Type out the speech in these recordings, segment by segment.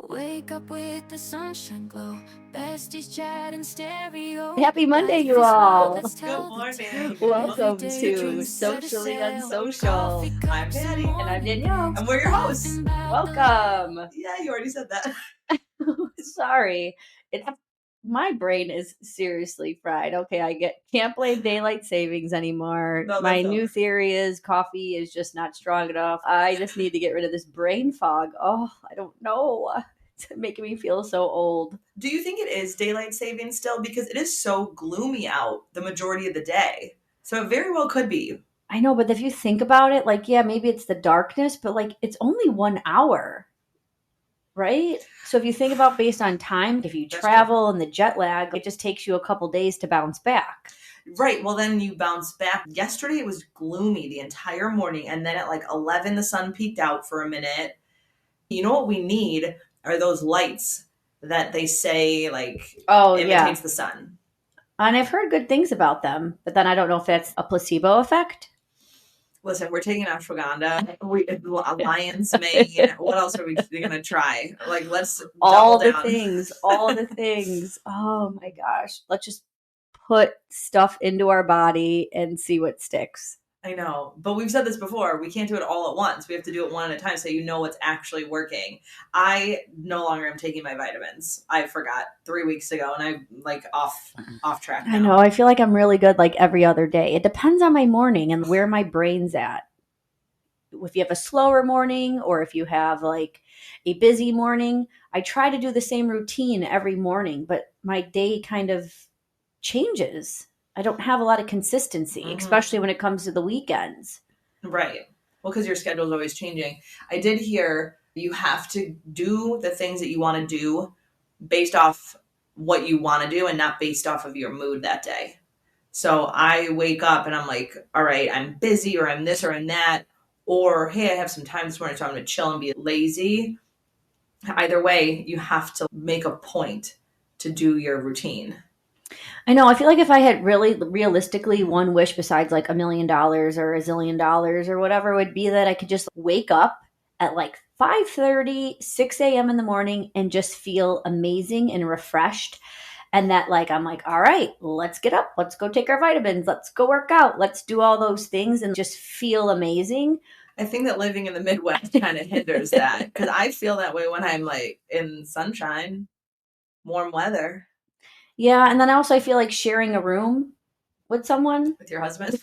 Wake up with the sunshine glow. Besties chat in stereo. Happy Monday, Life you is wild, all. let's tell Good the morning. tale. Every Welcome day a to dream set a Socially sail. Unsocial. Coffee I'm cups and Patty. And I'm morning Danielle. meals. And we're your hosts. Laughing about the Welcome. Yeah, you already said that. Sorry. My brain is seriously fried. Okay, can't blame daylight savings anymore. No, My that's new over. theory is coffee is just not strong enough. I just need to get rid of this brain fog. Oh, I don't know. It's making me feel so old. Do you think it is daylight savings still? Because it is so gloomy out the majority of the day. So it very well could be. I know, but if you think about it, like, yeah, maybe it's the darkness, but like it's only 1 hour. Right? So if you think about based on time, if you That's travel and the jet lag, it just takes you a couple days to bounce back. Right. Well, then you bounce back. Yesterday it was gloomy the entire morning. And then at like 11, the sun peeked out for a minute. You know what we need are those lights that they say like imitates the sun. And I've heard good things about them, but then I don't know if that's a placebo effect. Listen, we're taking ashwagandha, lion's mane. What else are we gonna try? Like, let's all double the down. things, all the things. Oh my gosh. Let's just put stuff into our body and see what sticks. I know, but we've said this before. We can't do it all at once. We have to do it one at a time so you know what's actually working. I no longer am taking my vitamins. I forgot 3 weeks ago, and I'm like off track now. I know. I feel like I'm really good like every other day. It depends on my morning and where my brain's at. If you have a slower morning or if you have like a busy morning, I try to do the same routine every morning, but my day kind of changes. I don't have a lot of consistency, especially when it comes to the weekends. Right. Well, because your schedule is always changing. I did hear you have to do the things that you want to do based off what you want to do and not based off of your mood that day. So I wake up and I'm like, all right, I'm busy or I'm this or I'm that. Or, hey, I have some time this morning, so I'm going to chill and be lazy. Either way, you have to make a point to do your routine. I know. I feel like if I had really realistically one wish besides like $1 million or $1 zillion or whatever would be that I could just wake up at like 5:30, 6 a.m. in the morning and just feel amazing and refreshed. And that like, I'm like, all right, let's get up. Let's go take our vitamins. Let's go work out. Let's do all those things and just feel amazing. I think that living in the Midwest kind of hinders that because I feel that way when I'm like in sunshine, warm weather. Yeah. And then also I feel like sharing a room with someone. With your husband?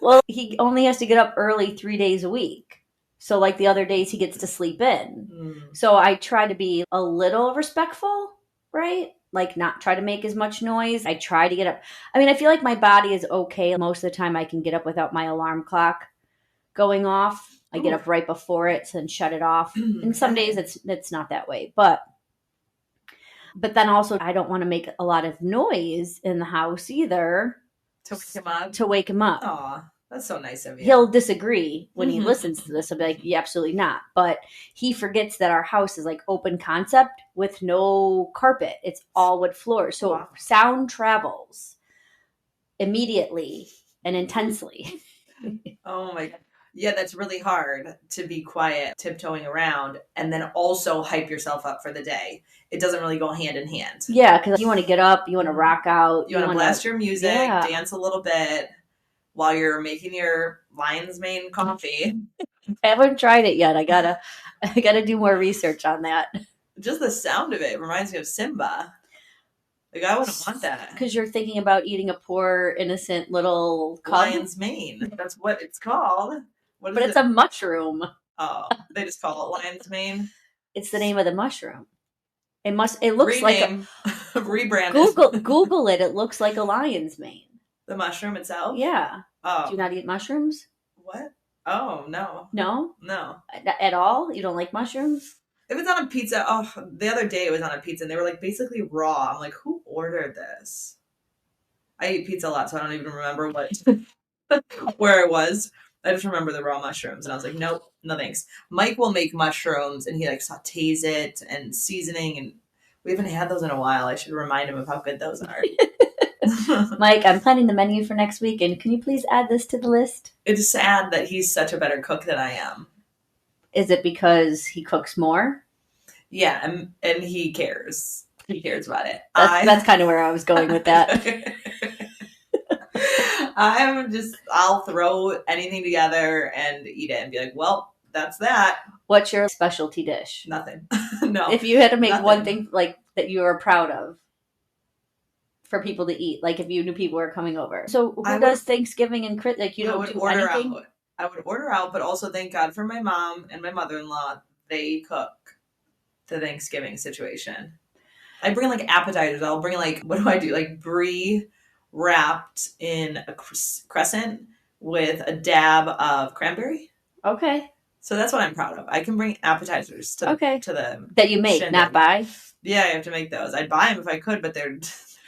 Well, he only has to get up early 3 days a week. So, like the other days, he gets to sleep in. So, I try to be a little respectful, right? Like, not try to make as much noise. I try to get up. I mean, I feel like my body is okay. Most of the time, I can get up without my alarm clock going off. I get up right before it and shut it off. And some days it's not that way. But then also, I don't want to make a lot of noise in the house either. To wake him up? Aw. Aw, that's so nice of you. He'll disagree when he listens to this. He'll be like, yeah, absolutely not. But he forgets that our house is like open concept with no carpet. It's all wood floors. So sound travels immediately and intensely. Oh my God. Yeah, that's really hard to be quiet, tiptoeing around, and then also hype yourself up for the day. It doesn't really go hand in hand. Yeah, because you want to get up, you want to rock out. You want to blast your music, dance a little bit while you're making your lion's mane coffee. I haven't tried it yet. I gotta do more research on that. Just the sound of it reminds me of Simba. Like, I wouldn't want that. Because you're thinking about eating a poor, innocent little cub. Lion's mane. That's what it's called. But it's a mushroom. Oh, they just call it lion's mane? It's the name of the mushroom. It looks like a rebrand. Google it. It looks like a lion's mane. The mushroom itself? Yeah. Oh. Do you not eat mushrooms? What? Oh, no. No? No. At all? You don't like mushrooms? If it's on a pizza, the other day it was on a pizza and they were like basically raw. I'm like, who ordered this? I eat pizza a lot, so I don't even remember where I was. I just remember the raw mushrooms and I was like, nope, no thanks. Mike will make mushrooms and he like sautés it and seasoning, and we haven't had those in a while. I should remind him of how good those are. Mike, I'm planning the menu for next week, and can you please add this to the list? It's sad that he's such a better cook than I am. Is it because he cooks more? Yeah, and he cares. He cares about it. That's kind of where I was going with that. I'll throw anything together and eat it and be like, well, that's that. What's your specialty dish? Nothing. No. If you had to make nothing. one thing like that you are proud of for people to eat, like if you knew people were coming over. So who does Thanksgiving and like you don't do anything? I would order out, but also thank God for my mom and my mother-in-law. They cook the Thanksgiving situation. I bring like appetizers. I'll bring like, what do I do? Like brie wrapped in a crescent with a dab of cranberry. Okay. So that's what I'm proud of. I can bring appetizers to the that you make, shindig. not buy. Yeah, I have to make those. I'd buy them if I could, but they're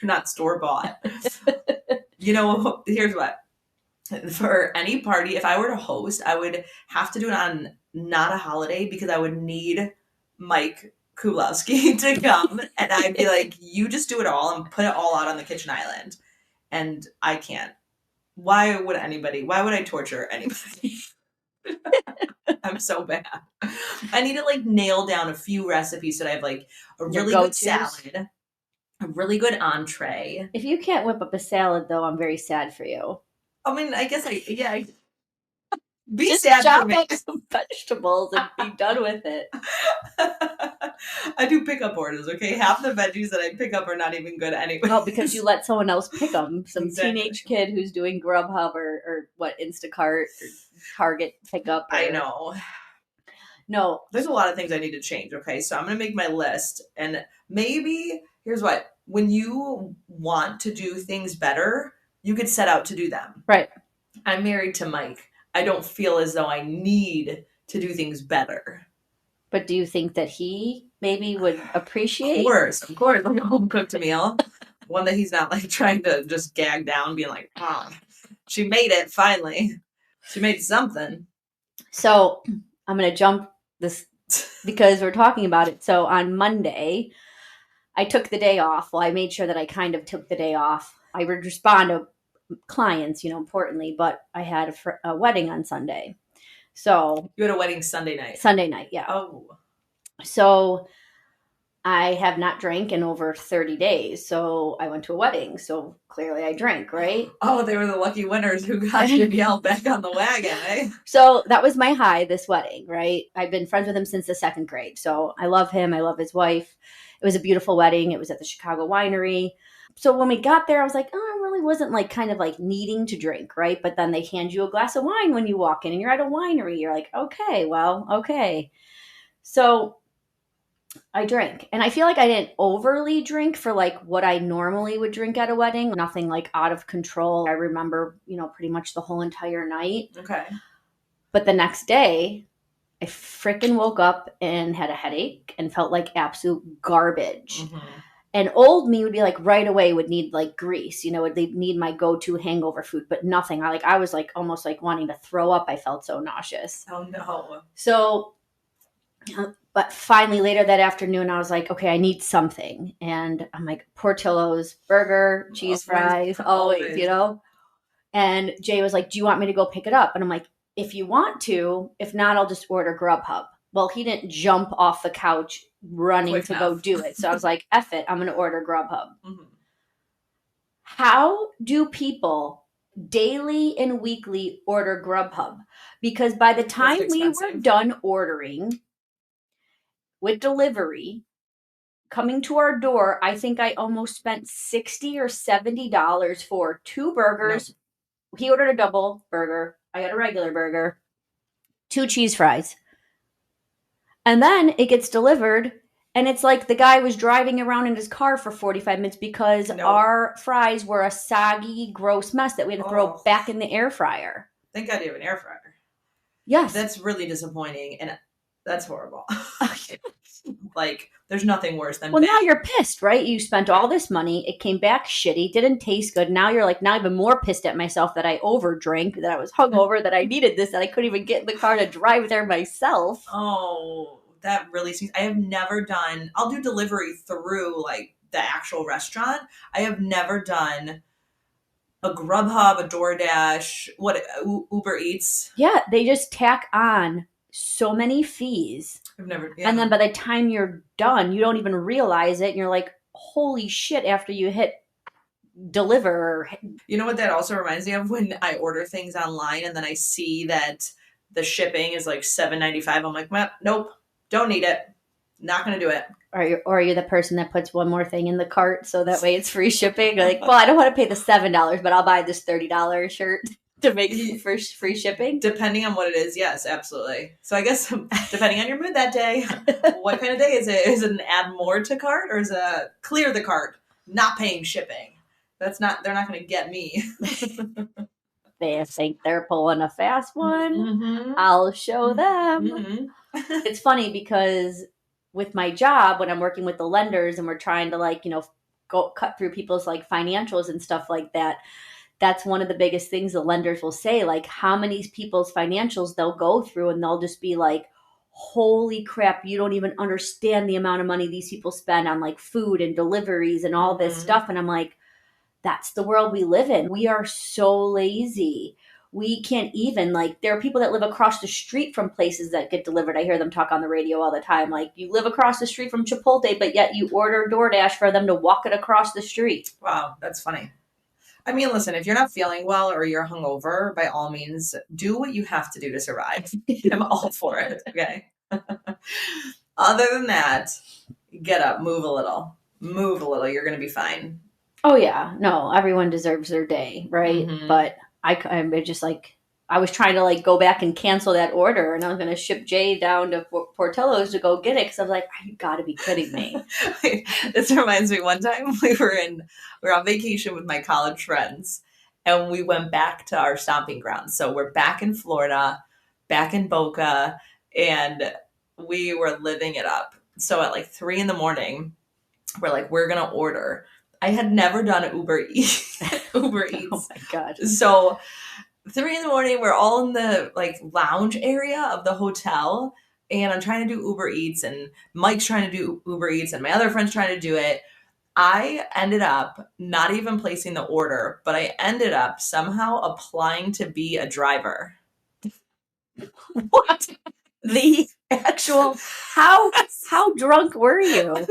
not store bought. You know, here's what. For any party, if I were to host, I would have to do it on not a holiday because I would need Mike Kulowski to come and I'd be like, you just do it all and put it all out on the kitchen island. And I can't. Why would I torture anybody? I'm so bad. I need to like nail down a few recipes so that I have like a really good salad, a really good entree. If you can't whip up a salad though, I'm very sad for you. I mean, I guess be just sad chop for me. up some vegetables and be done with it. I do pickup orders, okay? Half the veggies that I pick up are not even good anyway. Oh, because you let someone else pick them. Some teenage kid who's doing Grubhub or Instacart or Target pickup. I know. No. There's a lot of things I need to change, okay? So I'm going to make my list. And maybe, here's what. When you want to do things better, you could set out to do them. Right. I'm married to Mike. I don't feel as though I need to do things better. But do you think that he maybe would appreciate? Of course, like a home cooked meal. One that he's not like trying to just gag down, being like, oh, she made it finally. She made something. So I'm going to jump this because we're talking about it. So on Monday, I took the day off. Well, I made sure that I kind of took the day off. I would respond to clients, importantly, but I had a wedding on Sunday. So you had a wedding Sunday night. Sunday night, yeah. Oh. So I have not drank in over 30 days. So I went to a wedding. So clearly I drank, right? Oh, they were the lucky winners who got Danielle back on the wagon, eh? So that was my high, this wedding, right? I've been friends with him since the 2nd grade. So I love him. I love his wife. It was a beautiful wedding. It was at the Chicago Winery. So when we got there, I was like, oh, I really wasn't like kind of like needing to drink, right? But then they hand you a glass of wine when you walk in and you're at a winery. You're like, okay. So I drank. And I feel like I didn't overly drink for like what I normally would drink at a wedding. Nothing like out of control. I remember, pretty much the whole entire night. Okay. But the next day, I freaking woke up and had a headache and felt like absolute garbage. Mm-hmm. And old me would be like right away would need like grease, would need my go-to hangover food, but nothing. I was like almost like wanting to throw up. I felt so nauseous. Oh no. So, but finally later that afternoon, I was like, okay, I need something. And I'm like, Portillo's, burger, cheese fries, always. And Jay was like, do you want me to go pick it up? And I'm like, if you want to, if not, I'll just order Grubhub. Well, he didn't jump off the couch running to go do it. So I was like, F it, I'm going to order Grubhub. Mm-hmm. How do people daily and weekly order Grubhub? Because by the time we were done ordering with delivery, coming to our door, I think I almost spent $60 or $70 for 2 burgers. No. He ordered a double burger. I got a regular burger, 2 cheese fries. And then it gets delivered, and it's like the guy was driving around in his car for 45 minutes because our fries were a soggy, gross mess that we had to throw back in the air fryer. Thank God you have an air fryer. Yes. That's really disappointing, and that's horrible. Like, there's nothing worse than now you're pissed, right? You spent all this money. It came back shitty. Didn't taste good. Now you're like, now even more pissed at myself that I overdrank, that I was hungover, that I needed this, that I couldn't even get in the car to drive there myself. Oh, that really seems... I have never done... I'll do delivery through, like, the actual restaurant. I have never done a Grubhub, a DoorDash, Uber Eats. Yeah, they just tack on so many fees. I've never, And then by the time you're done, you don't even realize it. And you're like, holy shit, after you hit deliver. You know what that also reminds me of? When I order things online and then I see that the shipping is like $7.95. I'm like, well, nope, don't need it. Not going to do it. Or you're the person that puts one more thing in the cart so that way it's free shipping. Like, well, I don't want to pay the $7, but I'll buy this $30 shirt to make for free shipping. Depending on what it is, yes, absolutely. So I guess depending on your mood that day, what kind of day is it? Is it an add more to cart, or is it a clear the cart, not paying shipping? They're not going to get me. They think they're pulling a fast one. Mm-hmm. I'll show them. Mm-hmm. It's funny because with my job, when I'm working with the lenders and we're trying to like, go cut through people's like financials and stuff like that, that's one of the biggest things the lenders will say, like how many people's financials they'll go through and they'll just be like, holy crap, you don't even understand the amount of money these people spend on like food and deliveries and all this stuff. And I'm like, that's the world we live in. We are so lazy. We can't even, like, there are people that live across the street from places that get delivered. I hear them talk on the radio all the time. Like, you live across the street from Chipotle, but yet you order DoorDash for them to walk it across the street. Wow, that's funny. I mean, listen, if you're not feeling well or you're hungover, by all means, do what you have to do to survive. I'm all for it, okay? Other than that, get up, move a little. Move a little. You're going to be fine. Oh, yeah. No, everyone deserves their day, right? Mm-hmm. But I'm just like, I was trying to like go back and cancel that order, and I was going to ship Jay down to Portillo's to go get it because I was like, you got to be kidding me. This reminds me, one time we were on vacation with my college friends, and we went back to our stomping grounds. So we're back in Florida, back in Boca, and we were living it up. So at like 3 a.m, we're like, we're going to order. I had never done Uber Eats. Oh my God. So 3 a.m, we're all in the like lounge area of the hotel, and I'm trying to do Uber Eats, and Mike's trying to do Uber Eats, and my other friend's trying to do it. I ended up not even placing the order, but I ended up somehow applying to be a driver. What? The actual, how drunk were you?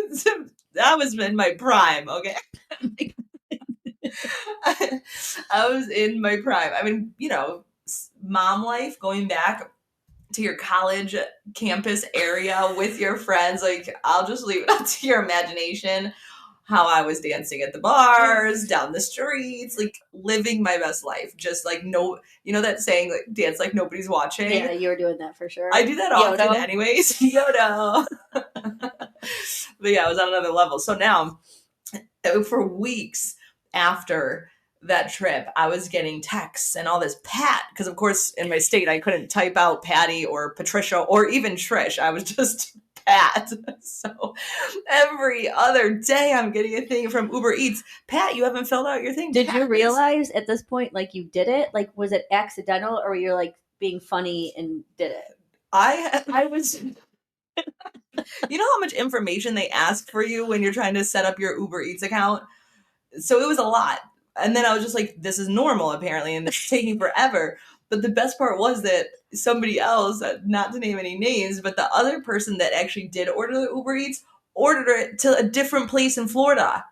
That was in my prime, okay? I was in my prime. I mean, mom life, going back to your college campus area with your friends, like, I'll just leave it up to your imagination how I was dancing at the bars, down the streets, like living my best life. Just like, no, that saying, like, dance like nobody's watching. Yeah, you were doing that for sure. I do that often anyways. Yodo. But yeah, I was on another level. So now, for weeks after that trip, I was getting texts and all this Pat, because of course in my state I couldn't type out Patty or Patricia or even Trish. I was just Pat. So every other day I'm getting a thing from Uber Eats. Pat, you haven't filled out your thing. Did Pat, you realize at this point, like, you did it? Like, was it accidental, or you're like being funny and did it? I was. You know how much information they ask for you when you're trying to set up your Uber Eats account? So it was a lot. And then I was just like, this is normal apparently, and it's taking forever. But the best part was that somebody else, not to name any names, but the other person that actually did order the Uber Eats ordered it to a different place in Florida,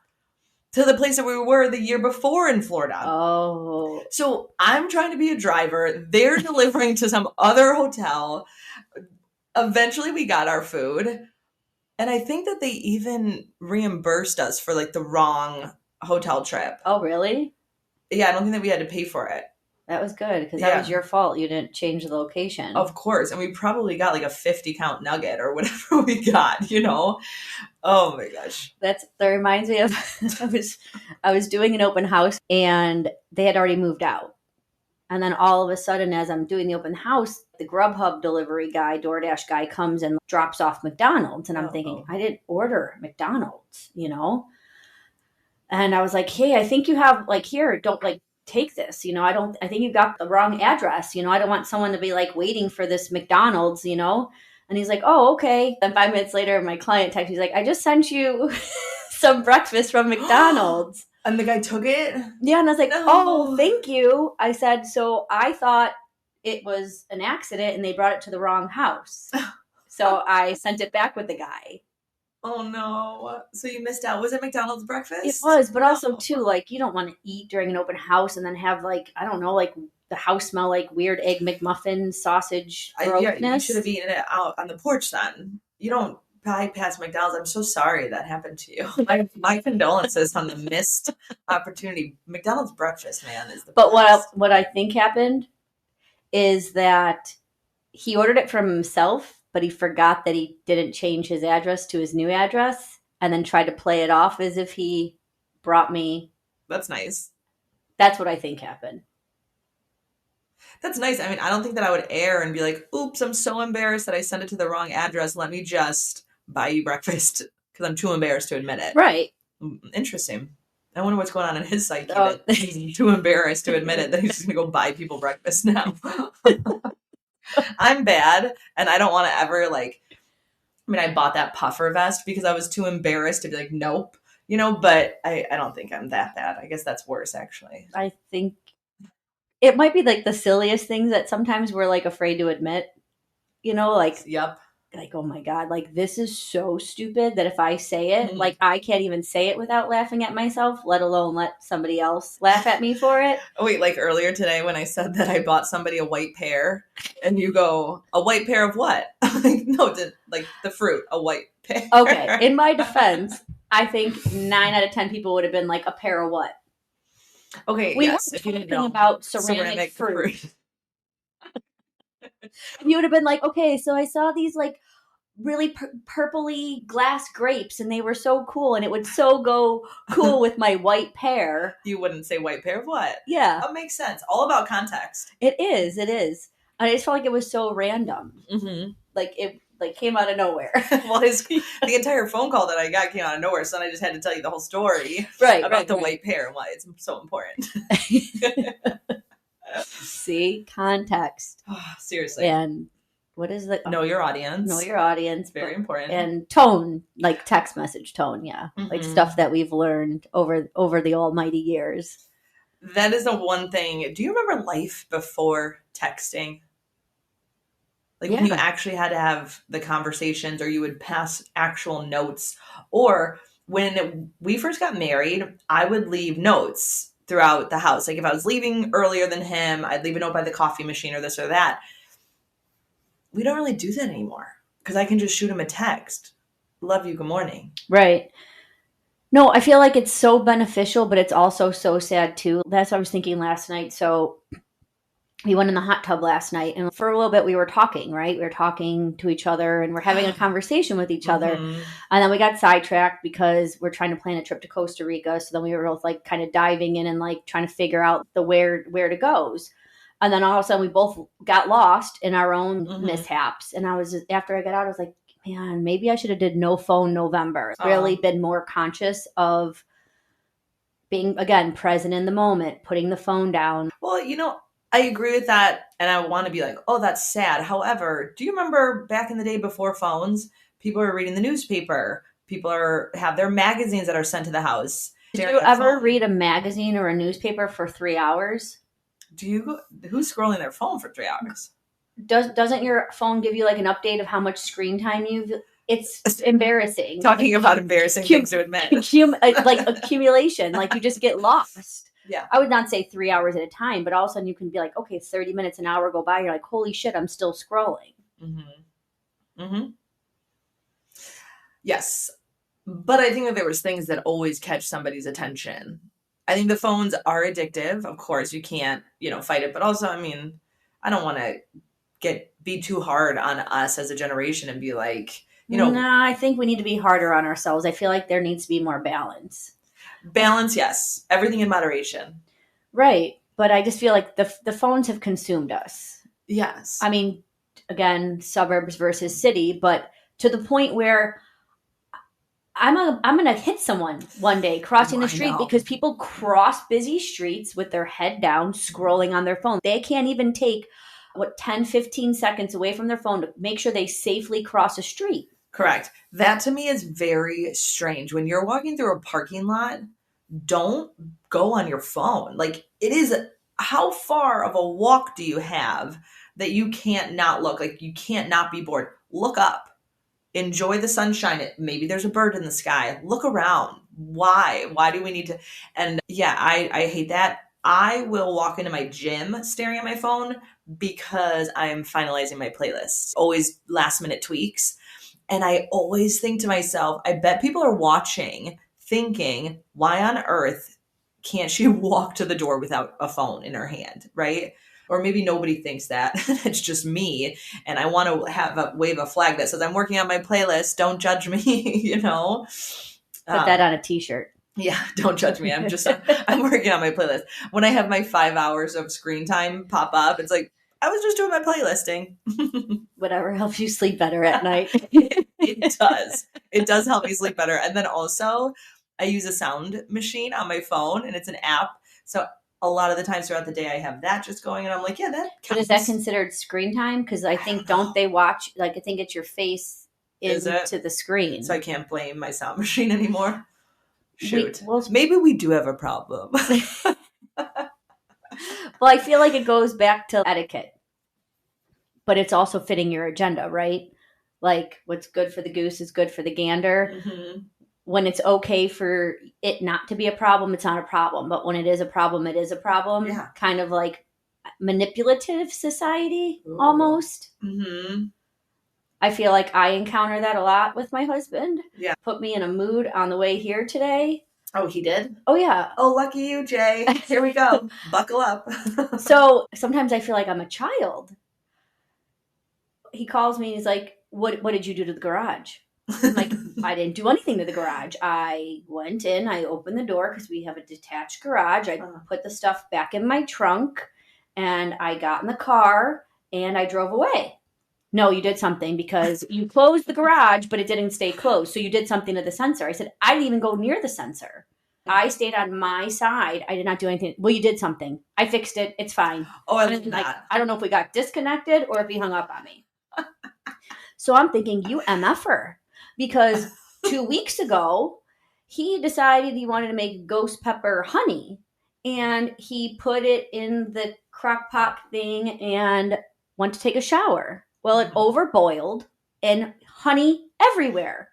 to the place that we were the year before in Florida. Oh. So I'm trying to be a driver. They're delivering to some other hotel. Eventually we got our food. And I think that they even reimbursed us for like the wrong hotel trip. Oh, really? Yeah, I don't think that we had to pay for it. That was good, because that was your fault. You didn't change the location. Of course. And we probably got like a 50-count nugget or whatever we got, Oh my gosh. That reminds me of I was doing an open house, and they had already moved out. And then all of a sudden, as I'm doing the open house, the Grubhub delivery guy, DoorDash guy, comes and drops off McDonald's. And I'm thinking, I didn't order McDonald's, And I was like, hey, I think you have, like, here, don't, like, take this. I think you got the wrong address. I don't want someone to be, like, waiting for this McDonald's, And he's like, oh, okay. Then 5 minutes later, my client texts, he's like, I just sent you some breakfast from McDonald's. And the guy took it? Yeah, and I was like, oh, thank you. I said, so I thought it was an accident and they brought it to the wrong house. So I sent it back with the guy. Oh no. So you missed out. Was it McDonald's breakfast? It was, but also too, like, you don't want to eat during an open house and then have, like, I don't know, like the house smell like weird egg McMuffin sausage grossness. Yeah, you should have eaten it out on the porch then. You don't bypass McDonald's. I'm so sorry that happened to you. My condolences on the missed opportunity. McDonald's breakfast, man, is the But best. what I think happened is that he ordered it from himself, but he forgot that he didn't change his address to his new address and then tried to play it off as if he brought me. That's nice. That's what I think happened. That's nice. I mean, I don't think that I would err and be like, oops, I'm so embarrassed that I sent it to the wrong address. Let me just buy you breakfast because I'm too embarrassed to admit it. Right. Interesting. I wonder what's going on in his psyche. That he's too embarrassed to admit it that he's just going to go buy people breakfast now. I'm bad, and I don't want to ever, like, I mean, I bought that puffer vest because I was too embarrassed to be like, nope, but I don't think I'm that bad. I guess that's worse, actually. I think it might be like the silliest things that sometimes we're like afraid to admit, like, yep. Like, oh my God, like this is so stupid that if I say it, like I can't even say it without laughing at myself, let alone let somebody else laugh at me for it. Oh wait, like earlier today when I said that I bought somebody a white pear and you go, a white pear of what? Like, no, like the fruit, a white pear. Okay, in my defense, I think 9 out of 10 people would have been like, a pear of what? Okay, we yes, were if you didn't talking know about ceramic fruit. You would have been like, okay, so I saw these like really purpley glass grapes and they were so cool and it would so go cool with my white pear. You wouldn't say white pear of what? Yeah. That makes sense. All about context. It is. I just felt like it was so random. Mm-hmm. Like it came out of nowhere. Well, the entire phone call that I got came out of nowhere, so then I just had to tell you the whole story about the white pear and why it's so important. See, context. Seriously. And what is the know your audience? Know your audience. Very important. And tone, like text message tone, yeah. Mm-hmm. Like stuff that we've learned over the almighty years. That is the one thing. Do you remember life before texting? Like when you actually had to have the conversations or you would pass actual notes. Or when we first got married, I would leave notes throughout the house. Like if I was leaving earlier than him, I'd leave a note by the coffee machine or this or that. We don't really do that anymore because I can just shoot him a text. Love you. Good morning. Right. No, I feel like it's so beneficial, but it's also so sad too. That's what I was thinking last night. So we went in the hot tub last night and for a little bit we were talking, right? We were talking to each other and we're having a conversation with each other. Mm-hmm. And then we got sidetracked because we're trying to plan a trip to Costa Rica. So then we were both like kind of diving in and like trying to figure out the where to goes. And then all of a sudden we both got lost in our own mishaps. And I was just, after I got out, I was like, man, maybe I should have did no phone November. Really been more conscious of being, again, present in the moment, putting the phone down. Well, I agree with that. And I want to be like, oh, that's sad. However, do you remember back in the day before phones, people are reading the newspaper. People have their magazines that are sent to the house. Did you ever read a magazine or a newspaper for 3 hours? Who's scrolling their phone for 3 hours? Doesn't your phone give you like an update of how much screen time it's embarrassing. Talking about embarrassing things to admit. Like accumulation, like you just get lost. Yeah. I would not say 3 hours at a time, but all of a sudden you can be like, okay, 30 minutes, an hour go by. You're like, holy shit, I'm still scrolling. Mm-hmm. Mm-hmm. Yes. But I think that there was things that always catch somebody's attention. I think the phones are addictive. Of course, you can't, fight it. But also, I mean, I don't want to be too hard on us as a generation and be like, No, I think we need to be harder on ourselves. I feel like there needs to be more balance. Balance, yes. Everything in moderation. Right. But I just feel like the phones have consumed us. Yes. I mean, again, suburbs versus city, but to the point where I'm going to hit someone one day crossing the street because people cross busy streets with their head down, scrolling on their phone. They can't even take 10, 15 seconds away from their phone to make sure they safely cross a street. Correct. That to me is very strange. When you're walking through a parking lot, don't go on your phone. Like, it is how far of a walk do you have that you can't not look? Like, you can't not be bored. Look up. Enjoy the sunshine. Maybe there's a bird in the sky. Look around. Why? Why do we need to? And yeah, I hate that. I will walk into my gym staring at my phone because I'm finalizing my playlist. Always last minute tweaks. And I always think to myself, I bet people are watching thinking, why on earth can't she walk to the door without a phone in her hand, right? Or maybe nobody thinks that. It's just me. And I want to have a wave a flag that says, I'm working on my playlist. Don't judge me, you know? Put that on a t-shirt. Yeah, don't judge me. I'm working on my playlist. When I have my 5 hours of screen time pop up, it's like, I was just doing my playlisting. Whatever helps you sleep better at night. It does. It does help me sleep better. And then also, I use a sound machine on my phone, and it's an app. So a lot of the times throughout the day, I have that just going, and I'm like, yeah, that counts. But is that considered screen time? Because I think, don't they watch, like, I think it's your face into the screen. So I can't blame my sound machine anymore? Shoot. Maybe we do have a problem. Well, I feel like it goes back to etiquette. But it's also fitting your agenda, right? Like, what's good for the goose is good for the gander. Mm-hmm. When it's okay for it not to be a problem, it's not a problem. But when it is a problem, it is a problem. Yeah. Kind of like manipulative society, Ooh. Almost. Mm-hmm. I feel like I encounter that a lot with my husband. Yeah. Put me in a mood on the way here today. Oh, he did? Oh, yeah. Oh, lucky you, Jay. Here we go. Buckle up. So sometimes I feel like I'm a child. He calls me and he's like, what did you do to the garage? I'm like, I didn't do anything to the garage. I went in, I opened the door because we have a detached garage. I put the stuff back in my trunk, and I got in the car and I drove away. No, you did something because you closed the garage, but it didn't stay closed. So you did something to the sensor. I said, I didn't even go near the sensor. I stayed on my side. I did not do anything. Well, you did something. I fixed it. It's fine. Oh, I love that. I don't know if we got disconnected or if he hung up on me. So I'm thinking, you MFer. Because 2 weeks ago, he decided he wanted to make ghost pepper honey. And he put it in the crock pot thing and went to take a shower. Well, it overboiled and honey everywhere.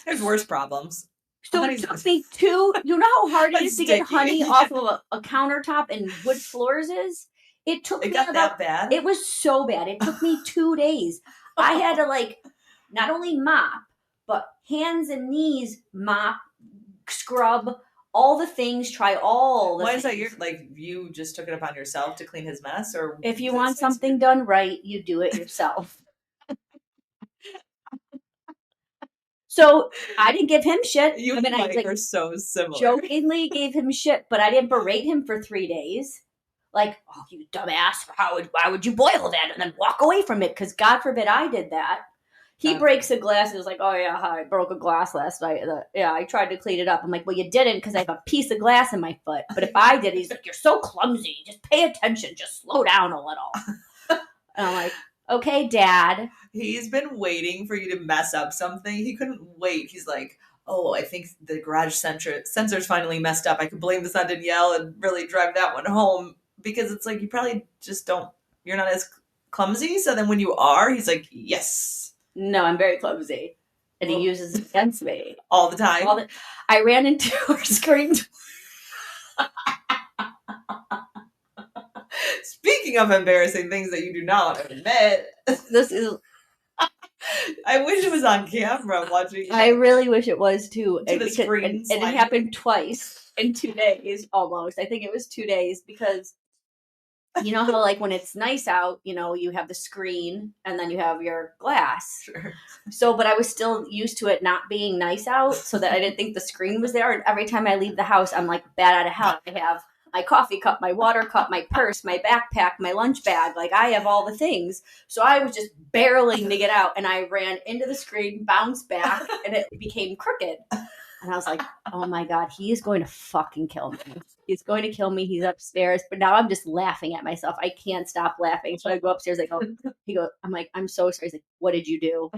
There's worse problems. So it took me you know how hard it is to get honey off of a countertop and wood floors is? It took me that bad? It was so bad. It took me 2 days. I had to not only mop, but hands and knees mop, scrub, all the things, try all the things. Why is that you just took it upon yourself to clean his mess? Or if you want something done right, you do it yourself. So I didn't give him shit. You and Mike are so similar. Jokingly gave him shit, but I didn't berate him for 3 days. Like, oh, you dumbass, why would you boil that and then walk away from it? Because God forbid I did that. He breaks a glass and is like, oh yeah, I broke a glass last night. Yeah, I tried to clean it up. I'm like, well, you didn't because I have a piece of glass in my foot. But if I did, he's like, you're so clumsy. Just pay attention. Just slow down a little. And I'm like, okay, Dad. He's been waiting for you to mess up something. He couldn't wait. He's like, oh, I think the garage sensor's finally messed up. I could blame this on Danielle and really drive that one home. Because it's like, you probably just you're not as clumsy. So then when you are, he's like, yes. No, I'm very clumsy. And he uses it against me. All the time? I ran into our screen. Speaking of embarrassing things that you do not want to admit. This is... I wish it was on camera watching. I really wish it was too. To the screen. And it happened twice in 2 days almost. I think it was 2 days because... You know how when it's nice out, you have the screen and then you have your glass. Sure. So, but I was still used to it not being nice out so that I didn't think the screen was there. And every time I leave the house, I'm like bad out of hell. I have my coffee cup, my water cup, my purse, my backpack, my lunch bag. I have all the things. So I was just barreling to get out and I ran into the screen, bounced back, and it became crooked. And I was like, oh my God, he is going to fucking kill me. He's going to kill me. He's upstairs. But now I'm just laughing at myself. I can't stop laughing. So I go upstairs. I'm like, I'm so sorry. He's like, what did you do?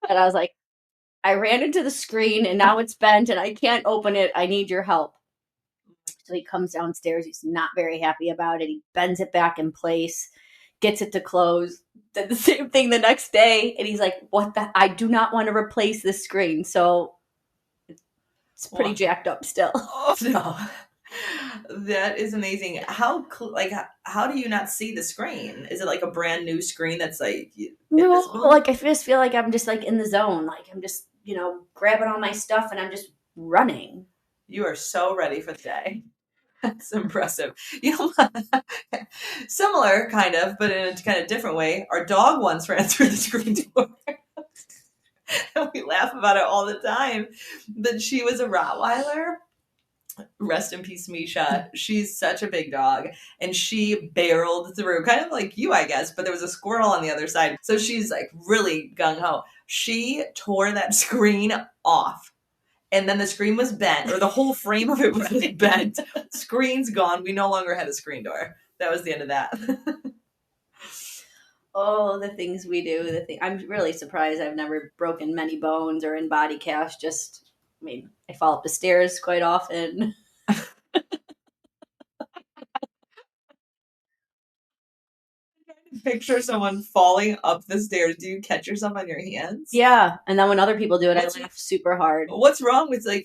And I was like, I ran into the screen and now it's bent and I can't open it. I need your help. So he comes downstairs. He's not very happy about it. He bends it back in place, gets it to close. Did the same thing the next day. And he's like, what the? I do not want to replace this screen. So it's pretty jacked up still. Oh, no. That is amazing. How do you not see the screen? Is it like a brand new screen that's like No, invisible? like I just feel like I'm just like in the zone. Like I'm just, grabbing all my stuff and I'm just running. You are so ready for the day. That's impressive. Similar kind of, but in a kind of different way. Our dog once ran through the screen door. And we laugh about it all the time. But she was a Rottweiler. Rest in peace, Misha. She's such a big dog. And she barreled through, kind of like you, I guess, but there was a squirrel on the other side. So she's like really gung ho. She tore that screen off. And then the screen was bent, or the whole frame of it was bent. Screen's gone. We no longer had a screen door. That was the end of that. Oh, the things we do. I'm really surprised I've never broken many bones or in body cast. I fall up the stairs quite often. Picture someone falling up the stairs. Do you catch yourself on your hands? Yeah, and then when other people do it, I laugh super hard. What's wrong with are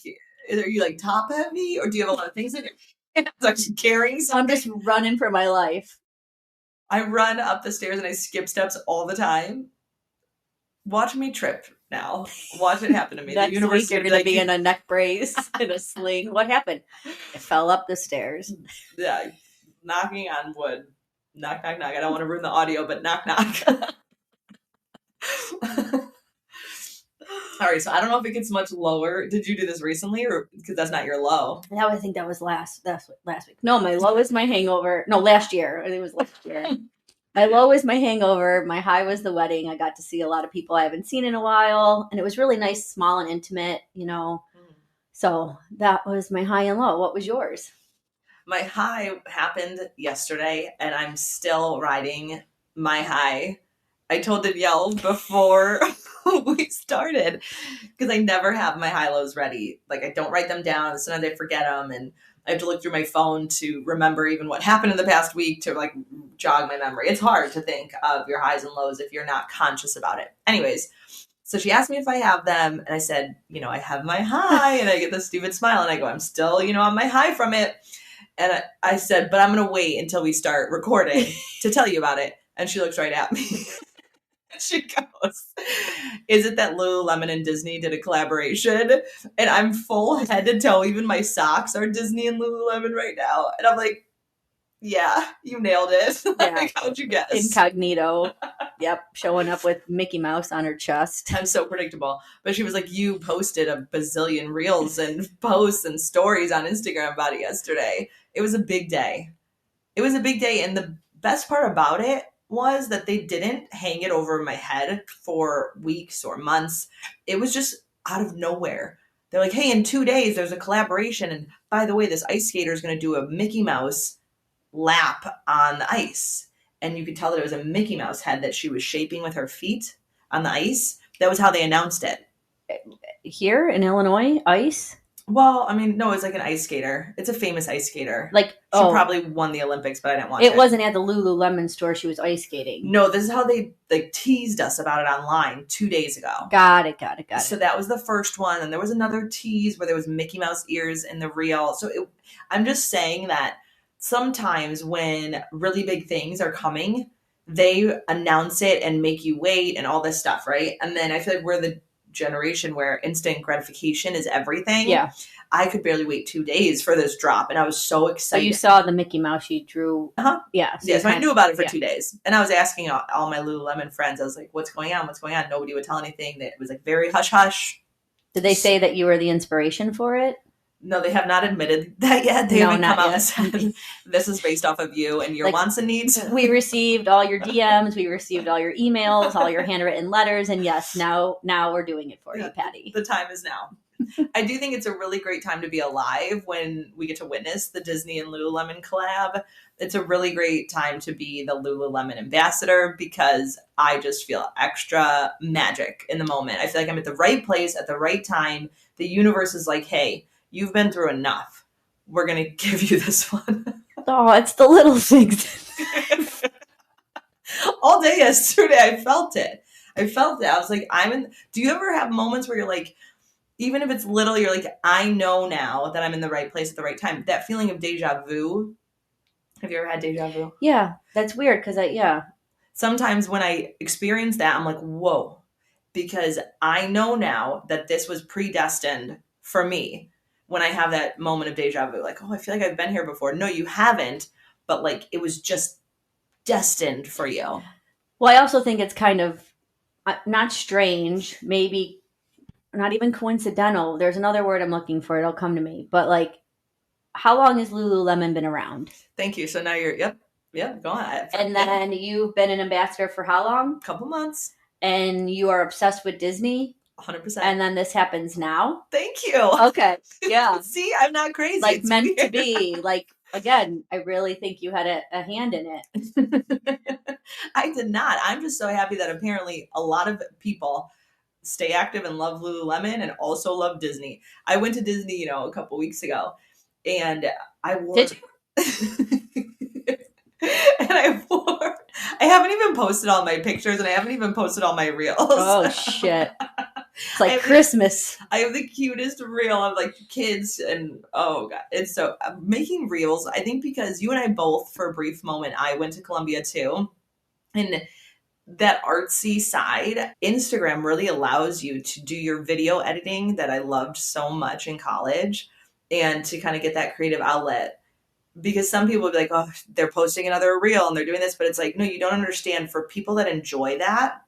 you like top heavy, or do you have a lot of things in your hands? Are you carrying something? I'm just running for my life. I run up the stairs and I skip steps all the time. Watch me trip now. Watch it happen to me. Next week you're going to be in a neck brace, in a sling. What happened? I fell up the stairs. Yeah, knocking on wood. Knock, knock, knock. I don't want to ruin the audio, but knock, knock. All right, so I don't know if it gets much lower. Did you do this recently, or because that's not your low? I think that was last week. No, my low is my hangover. No, last year. I think it was last year. My low is my hangover. My high was the wedding. I got to see a lot of people I haven't seen in a while, and it was really nice, small and intimate, So that was my high and low. What was yours? My high happened yesterday, and I'm still riding my high. I told Danielle before we started, because I never have my high-lows ready. Like, I don't write them down. Sometimes I forget them, and I have to look through my phone to remember even what happened in the past week to, like, jog my memory. It's hard to think of your highs and lows if you're not conscious about it. Anyways, so she asked me if I have them, and I said, I have my high, and I get this stupid smile, and I go, I'm still, on my high from it. And I said, but I'm going to wait until we start recording to tell you about it. And she looks right at me. She goes, is it that Lululemon and Disney did a collaboration? And I'm full head to toe. Even my socks are Disney and Lululemon right now. And I'm like, yeah, you nailed it. Yeah. Like, how'd you guess? Incognito. Yep. Showing up with Mickey Mouse on her chest. I'm so predictable. But she was like, you posted a bazillion reels and posts and stories on Instagram about it yesterday. It was a big day. It was a big day. And the best part about it was that they didn't hang it over my head for weeks or months. It was just out of nowhere. They're like, hey, in 2 days, there's a collaboration. And by the way, this ice skater is going to do a Mickey Mouse lap on the ice. And you could tell that it was a Mickey Mouse head that she was shaping with her feet on the ice. That was how they announced it. Here in Illinois, ice? Well, I mean, no, it's like an ice skater. It's a famous ice skater. Like, she probably won the Olympics, but I didn't watch it. It wasn't at the Lululemon store. She was ice skating. No, this is how they teased us about it online 2 days ago. Got it. So that was the first one. And there was another tease where there was Mickey Mouse ears in the reel. So I'm just saying that sometimes when really big things are coming, they announce it and make you wait and all this stuff, right? And then I feel like we're the generation where instant gratification is everything. Yeah. I could barely wait 2 days for this drop, and I was so excited. So you saw the Mickey Mouse she drew. Uh-huh. Yeah. So I knew about it for 2 days. And I was asking all my Lululemon friends, I was like, what's going on? Nobody would tell anything. It was like very hush-hush. Did they say that you were the inspiration for it? No, they have not admitted that yet. They haven't come out and said, this is based off of you and your wants and needs. We received all your DMs. We received all your emails, all your handwritten letters. And yes, now we're doing it for you, Patti. The time is now. I do think it's a really great time to be alive when we get to witness the Disney and Lululemon collab. It's a really great time to be the Lululemon ambassador because I just feel extra magic in the moment. I feel like I'm at the right place at the right time. The universe is like, hey, you've been through enough. we're going to give you this one. Oh, it's the little things. All day yesterday, I felt it. I was like, do you ever have moments where you're like, even if it's little, you're like, I know now that I'm in the right place at the right time. That feeling of deja vu. Have you ever had deja vu? Yeah, that's weird because Sometimes when I experience that, I'm like, whoa, because I know now that this was predestined for me when I have that moment of deja vu. Like, oh, I feel like I've been here before. No, you haven't, but like it was just destined for you. Well, I also think it's kind of not strange, maybe not even coincidental. There's another word I'm looking for. It'll come to me. But like, how long has Lululemon been around? Thank you. So now yep, go on. And then you've been an ambassador for how long? Couple months. And you are obsessed with Disney? 100%. And then this happens now? Thank you. Okay. Yeah. See, I'm not crazy. Like it's meant weird. to be. Like, again, I really think you had a hand in it. I did not. I'm just so happy that apparently a lot of people stay active and love Lululemon and also love Disney. I went to Disney, a couple weeks ago, and I wore. Did you? And I haven't even posted all my pictures, and I haven't even posted all my reels. Oh shit! It's like Christmas. I have the cutest reel of like kids, and oh god, it's so making reels. I think because you and I both, for a brief moment, I went to Columbia too, and that artsy side, Instagram really allows you to do your video editing that I loved so much in college, and to kind of get that creative outlet. Because some people would be like, oh, they're posting another reel and they're doing this, but it's like, no, you don't understand. For people that enjoy that,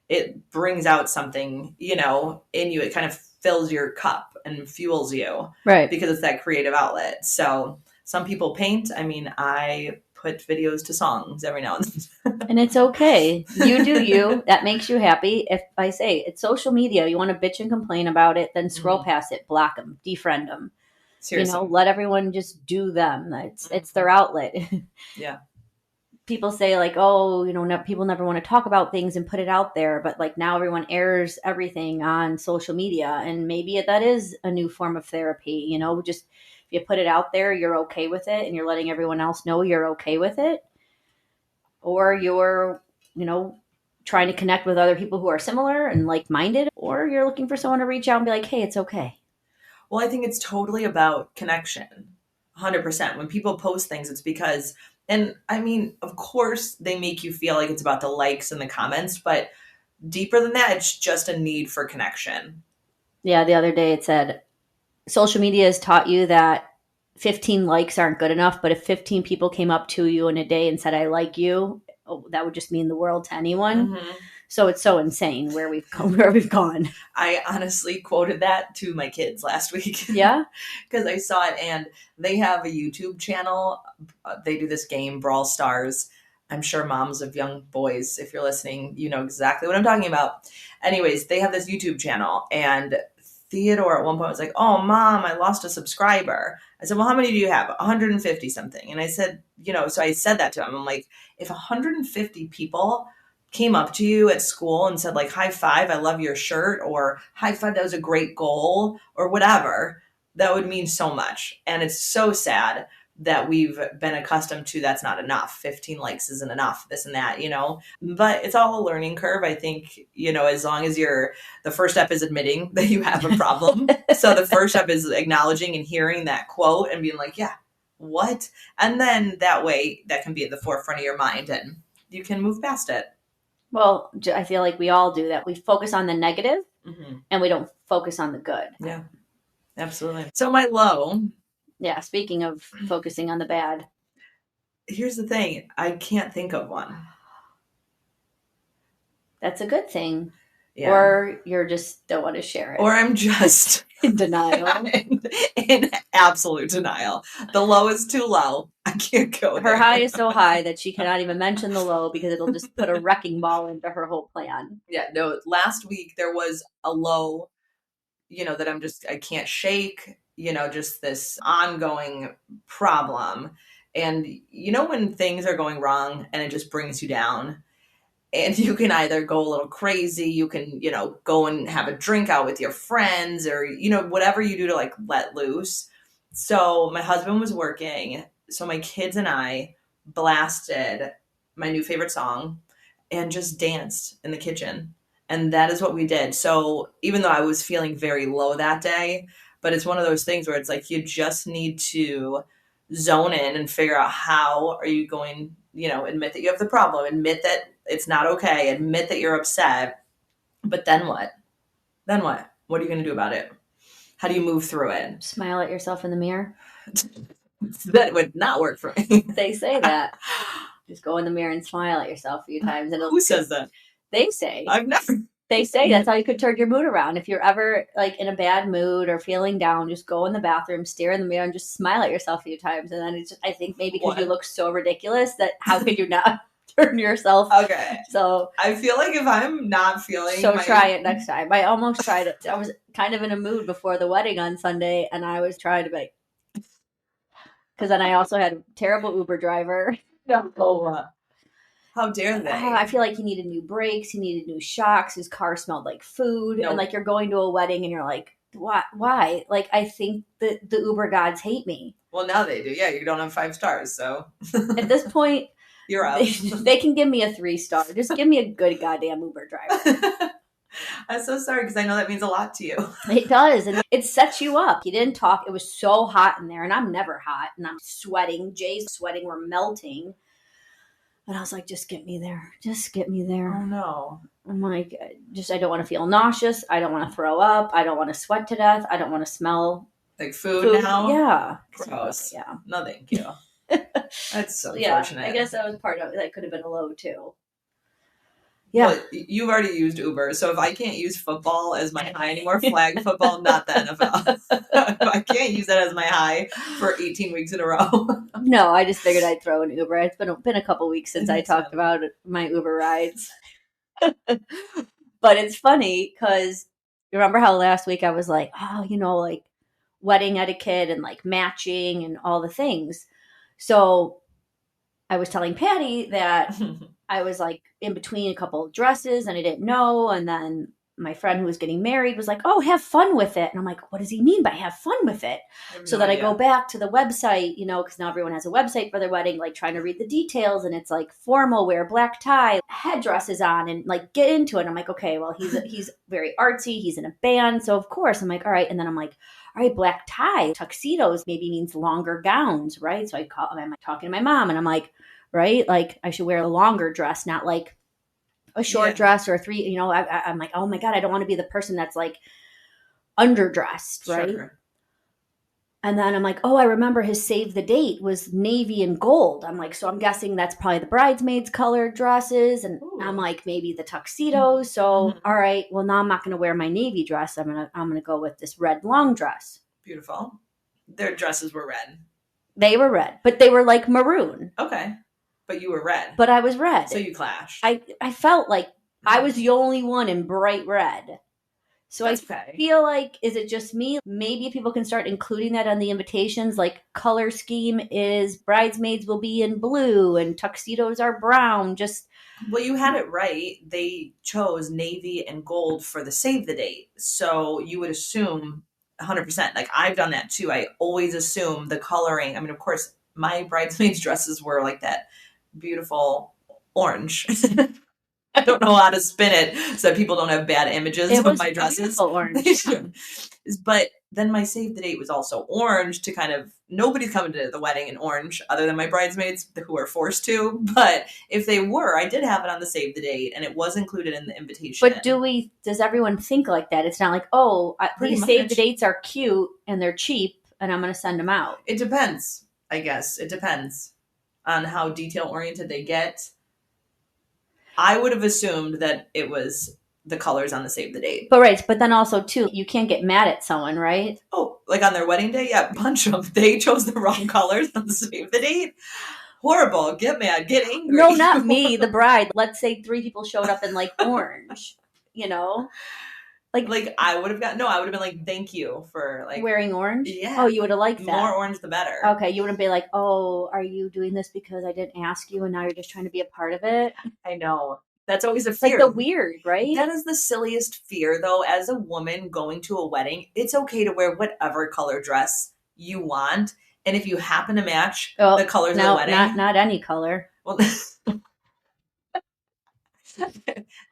it brings out something, in you. It kind of fills your cup and fuels you. Right. Because it's that creative outlet. So some people paint. I mean, I put videos to songs every now and then. And it's okay. You do you. That makes you happy. If I say it's social media, you want to bitch and complain about it, then scroll past it, block them, defriend them. Seriously. Let everyone just do them. It's their outlet. Yeah. People say like, oh, people never want to talk about things and put it out there, but like now everyone airs everything on social media, and maybe that is a new form of therapy. Just if you put it out there, you're okay with it, and you're letting everyone else know you're okay with it, or you're, trying to connect with other people who are similar and like-minded, or you're looking for someone to reach out and be like, hey, it's okay. Well, I think it's totally about connection. 100%. When people post things, it's because, and I mean, of course, they make you feel like it's about the likes and the comments, but deeper than that, it's just a need for connection. Yeah, the other day it said, social media has taught you that 15 likes aren't good enough, but if 15 people came up to you in a day and said, I like you, that would just mean the world to anyone. Mm-hmm. So it's so insane where we've gone. I honestly quoted that to my kids last week. Yeah? Because I saw it, and they have a YouTube channel. They do this game, Brawl Stars. I'm sure moms of young boys, if you're listening, you know exactly what I'm talking about. Anyways, they have this YouTube channel, and Theodore at one point was like, oh, Mom, I lost a subscriber. I said, well, how many do you have? 150 something. And I said, so I said that to him. I'm like, if 150 people came up to you at school and said like, high five, I love your shirt, or high five, that was a great goal, or whatever, that would mean so much. And it's so sad that we've been accustomed to that's not enough. 15 likes isn't enough, this and that, but it's all a learning curve. I think, as long as the first step is admitting that you have a problem. So the first step is acknowledging and hearing that quote and being like, yeah, what? And then that way that can be at the forefront of your mind and you can move past it. Well, I feel like we all do that. We focus on the negative and we don't focus on the good. Yeah, absolutely. So my low. Yeah, speaking of focusing on the bad. Here's the thing. I can't think of one. That's a good thing. Yeah. Or you're just don't want to share it. Or I'm just in denial. in absolute denial. The low is too low. I can't go there. Her high is so high that she cannot even mention the low because it'll just put a wrecking ball into her whole plan. Yeah, no, last week there was a low, that I can't shake, just this ongoing problem. And when things are going wrong and it just brings you down, and you can either go a little crazy, you can, go and have a drink out with your friends or, whatever you do to like let loose. So my husband was working. So my kids and I blasted my new favorite song and just danced in the kitchen. And that is what we did. So even though I was feeling very low that day, but it's one of those things where it's like you just need to zone in and figure out how are you going, admit that you have the problem, admit that it's not okay, admit that you're upset. But then what? Then what? What are you going to do about it? How do you move through it? Smile at yourself in the mirror. That would not work for me. They say that. Just go in the mirror and smile at yourself a few times. And Who says that? They say. I've never. They say that's how you could turn your mood around. If you're ever like in a bad mood or feeling down, just go in the bathroom, stare in the mirror, and just smile at yourself a few times. And then it's just, I think maybe because you look so ridiculous that how could you not turn yourself? Okay. So I feel like if I'm not feeling, try it next time. I almost tried it. I was kind of in a mood before the wedding on Sunday, and I was trying to be. Because then I also had a terrible Uber driver. No. How dare they? I feel like he needed new brakes. He needed new shocks. His car smelled like food. Nope. And like you're going to a wedding and you're like, why? Like I think that the Uber gods hate me. Well, now they do. Yeah, you don't have 5 stars. So at this point, you're out. They can give me a 3-star. Just give me a good goddamn Uber driver. I'm so sorry because I know that means a lot to you. It does. And it sets you up. He didn't talk. It was so hot in there. And I'm never hot. And I'm sweating. Jay's sweating. We're melting. And I was like, just get me there. Just get me there. Oh, no. I'm like, I don't want to feel nauseous. I don't want to throw up. I don't want to sweat to death. I don't want to smell like food now? Yeah. Gross. Yeah. No, thank you. That's so unfortunate. I guess that was part of it. That could have been a low, too. Yeah. Well, you've already used Uber, so if I can't use football as my high anymore, flag football, not the NFL. I can't use that as my high for 18 weeks in a row. No, I just figured I'd throw an Uber. It's been a couple weeks since I talked about my Uber rides. But it's funny because remember how last week I was like, like wedding etiquette and like matching and all the things. So I was telling Patti that I was like in between a couple of dresses and I didn't know. And then my friend who was getting married was like, oh, have fun with it. And I'm like, what does he mean by have fun with it? So then I go back to the website, because now everyone has a website for their wedding, like trying to read the details. And it's like formal wear, black tie, headdresses on and like get into it. I'm like, okay, well, he's very artsy. He's in a band. So of course I'm like, all right. And then I'm like, all right, black tie, tuxedos maybe means longer gowns, right? So I'm talking to my mom and I'm like, right? Like I should wear a longer dress, not like a short dress or a 3, I'm like, oh my God, I don't want to be the person that's like underdressed, right? Sure. And then I'm like, oh, I remember his save the date was navy and gold. I'm like, so I'm guessing that's probably the bridesmaids colored dresses. And ooh. I'm like, maybe the tuxedos. So, all right, well now I'm not going to wear my navy dress. I'm going to go with this red long dress. Beautiful. Their dresses were red. They were red, but they were like maroon. Okay. But you were red. But I was red. So you clashed. I felt like I was the only one in bright red. So that's I feel like, is it just me? Maybe people can start including that on the invitations, like color scheme is bridesmaids will be in blue and tuxedos are brown. Well, you had it right. They chose navy and gold for the save the date. So you would assume 100%. Like I've done that too. I always assume the coloring. I mean, of course, my bridesmaids dresses were like that beautiful orange. I don't know how to spin it so that people don't have bad images of my dresses. Orange. But then my save the date was also orange to kind of, nobody's coming to the wedding in orange other than my bridesmaids who are forced to. But if they were, I did have it on the save the date and it was included in the invitation. But does everyone think like that? It's not like, oh, these save the dates are cute and they're cheap and I'm going to send them out. It depends, I guess. It depends on how detail oriented they get. I would have assumed that it was the colors on the save the date. But then also too, you can't get mad at someone, right? Oh, like on their wedding day? Yeah, a bunch of them. They chose the wrong colors on the save the date. Horrible. Get mad. Get angry. No, not me, the bride. Let's say 3 people showed up in like orange, Like I would have I would have been like, thank you for like wearing orange. Yeah. Oh, you would have liked that. More orange, the better. Okay. You wouldn't be like, oh, are you doing this because I didn't ask you and now you're just trying to be a part of it? I know. That's always a fear. Like the weird, right? That is the silliest fear though. As a woman going to a wedding, it's okay to wear whatever color dress you want. And if you happen to match the colors of the wedding. Not any color. Well,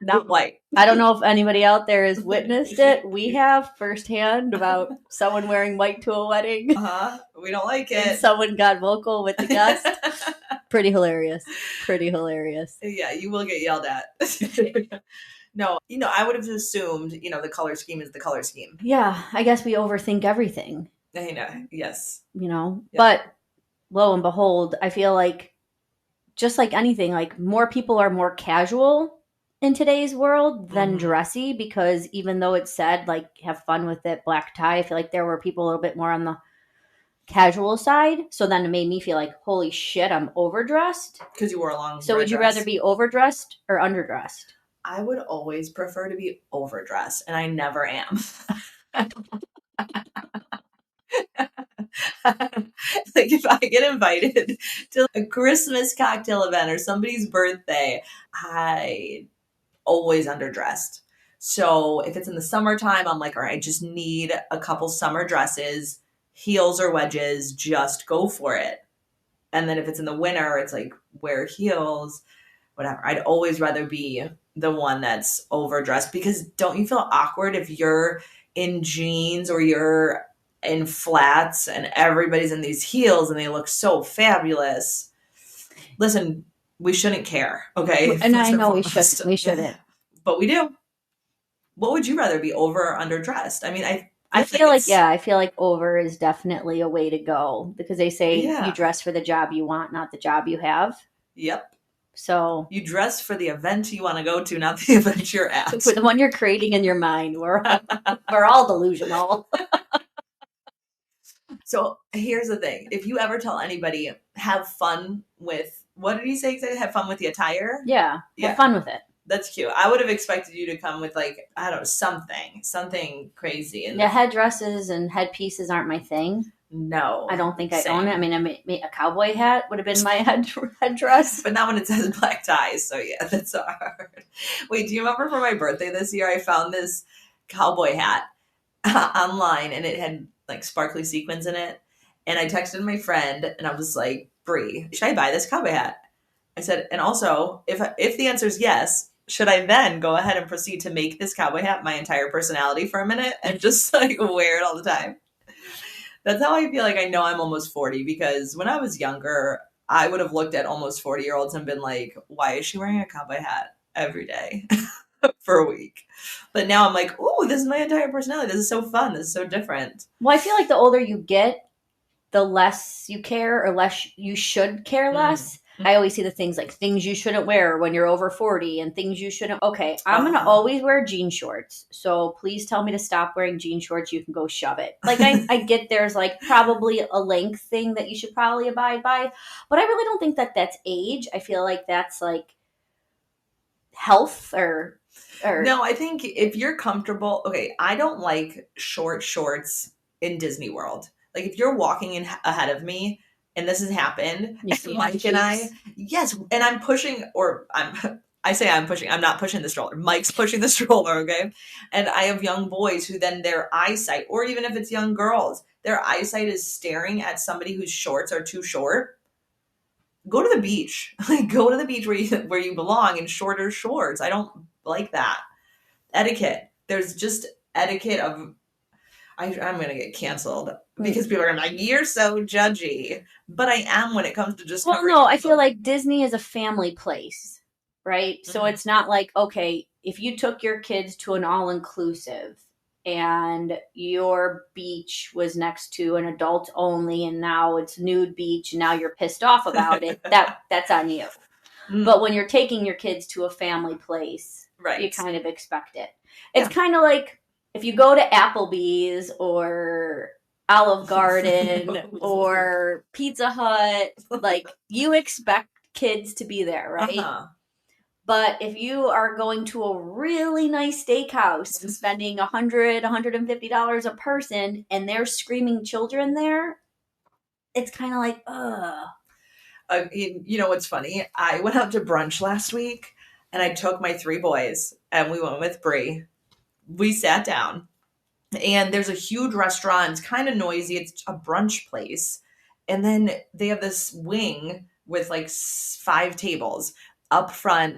not white. I don't know if anybody out there has witnessed it. We have firsthand about someone wearing white to a wedding. We don't like it. And someone got vocal with the guest. Pretty hilarious. Yeah, you will get yelled at. No, I would have assumed, the color scheme is the color scheme. Yeah, I guess we overthink everything. I know, yes. Yep. But lo and behold, I feel like just like anything, like more people are more casual in today's world than dressy, because even though it said like have fun with it, black tie, I feel like there were people a little bit more on the casual side. So then it made me feel like, holy shit, I'm overdressed. Because you wore a long So would you rather be overdressed or underdressed? I would always prefer to be overdressed, and I never am. Like if I get invited to a Christmas cocktail event or somebody's birthday, I always underdressed. So if it's in the summertime, I'm like, all right, I just need a couple summer dresses, heels or wedges, just go for it. And then if it's in the winter, it's like wear heels, whatever. I'd always rather be the one that's overdressed, because don't you feel awkward if you're in jeans or you're in flats and everybody's in these heels and they look so fabulous? Listen, we shouldn't care, okay? And I know we shouldn't. But we do. What would you rather be, over or underdressed? I mean, I feel like over is definitely a way to go, because they say you dress for the job you want, not the job you have. Yep. So you dress for the event you want to go to, not the event you're at. For the one you're creating in your mind. We're all delusional. So here's the thing. If you ever tell anybody, have fun with, what did he say? Have fun with the attire? Yeah. Have fun with it. That's cute. I would have expected you to come with like, I don't know, something crazy. Yeah, headdresses and headpieces aren't my thing. No. I don't think I own it. I mean, a cowboy hat would have been my headdress. But not when it says black ties. So yeah, that's hard. Wait, do you remember for my birthday this year, I found this cowboy hat online, and it had like sparkly sequins in it. And I texted my friend and I was like, Brie, should I buy this cowboy hat? I said, and also, if the answer is yes, should I then go ahead and proceed to make this cowboy hat my entire personality for a minute and just like wear it all the time? That's how I feel like I know I'm almost 40, because when I was younger, I would have looked at almost 40-year-olds and been like, why is she wearing a cowboy hat every day for a week? But now I'm like, oh, this is my entire personality. This is so fun. This is so different. Well, I feel like the older you get, the less you care, or less you should care less. I always see the things like things you shouldn't wear when you're over 40 and things you shouldn't. Okay, I'm going to always wear jean shorts. So please tell me to stop wearing jean shorts. You can go shove it. Like I get there's like probably a length thing that you should probably abide by. But I really don't think that that's age. I feel like that's like health or No, I think if you're comfortable. Okay, I don't like short shorts in Disney World. Like if you're walking in ahead of me, and this has happened, Mike and I, yes, and I'm pushing, I say I'm pushing, I'm not pushing the stroller. Mike's pushing the stroller, okay? And I have young boys who then their eyesight, or even if it's young girls, their eyesight is staring at somebody whose shorts are too short. Go to the beach. Like go to the beach where you belong in shorter shorts. I don't like that. Etiquette. There's just etiquette of, I'm going to get canceled because people are like, you're so judgy. But I am when it comes to just Well, no, I feel like Disney is a family place, right? So it's not like, okay, if you took your kids to an all-inclusive and your beach was next to an adult only and now it's nude beach and now you're pissed off about it, that's on you. But when you're taking your kids to a family place, right, you kind of expect it. It's kind of like if you go to Applebee's or Olive Garden or Pizza Hut, like you expect kids to be there, right? But if you are going to a really nice steakhouse and spending $100, $150 a person and they're screaming children there, it's kind of like, ugh. You know what's funny? I went out to brunch last week and I took my 3 boys and we went with Brie. We sat down And there's a huge restaurant. It's kind of noisy. It's a brunch place. And then they have this wing with like 5 tables up front.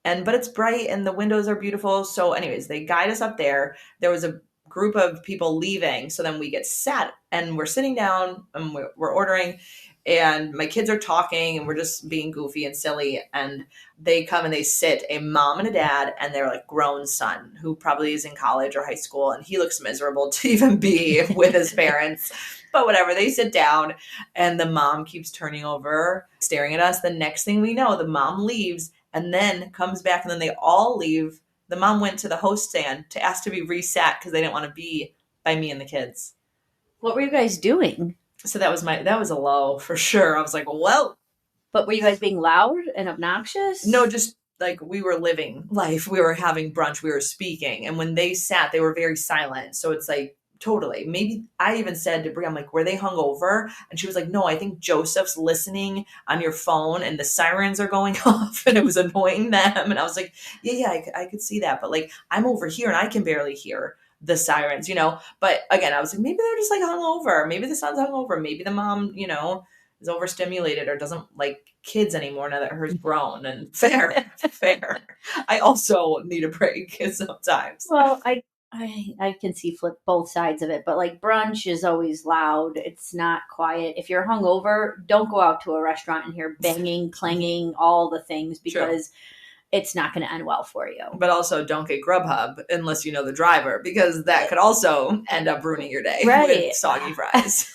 But it's bright and the windows are beautiful. So, anyways, they guide us up there. There was a group of people leaving. So then we get sat and we're sitting down and we're ordering. And my kids are talking and we're just being goofy and silly. And they come and they sit, a mom and a dad and their like grown son who probably is in college or high school, and he looks miserable to even be with his parents, but whatever. They sit down and the mom keeps turning over staring at us. The next thing we know, the mom leaves and then comes back, and then they all leave. The mom went to the host stand to ask to be resat because they didn't want to be by me and the kids. What were you guys doing? So that was a low for sure. I was like, well. But were you guys being loud and obnoxious? No, just like we were living life. We were having brunch. We were speaking. And when they sat, they were very silent. So it's like, totally. Maybe I even said to Brie, I'm like, were they hungover? And she was like, no, I think Joseph's listening on your phone and the sirens are going off and it was annoying them. And I was like, yeah, I could see that. But like, I'm over here and I can barely hear the sirens, But again, I was like, maybe they're just like hungover. Maybe the son's hungover. Maybe the mom, is overstimulated or doesn't like kids anymore now that her's grown. And fair. I also need a break sometimes. Well, I can see both sides of it, but like brunch is always loud. It's not quiet. If you're hungover, don't go out to a restaurant and hear banging, clanging, all the things, because it's not going to end well for you. But also don't get Grubhub unless you know the driver, because that could also end up ruining your day with soggy fries.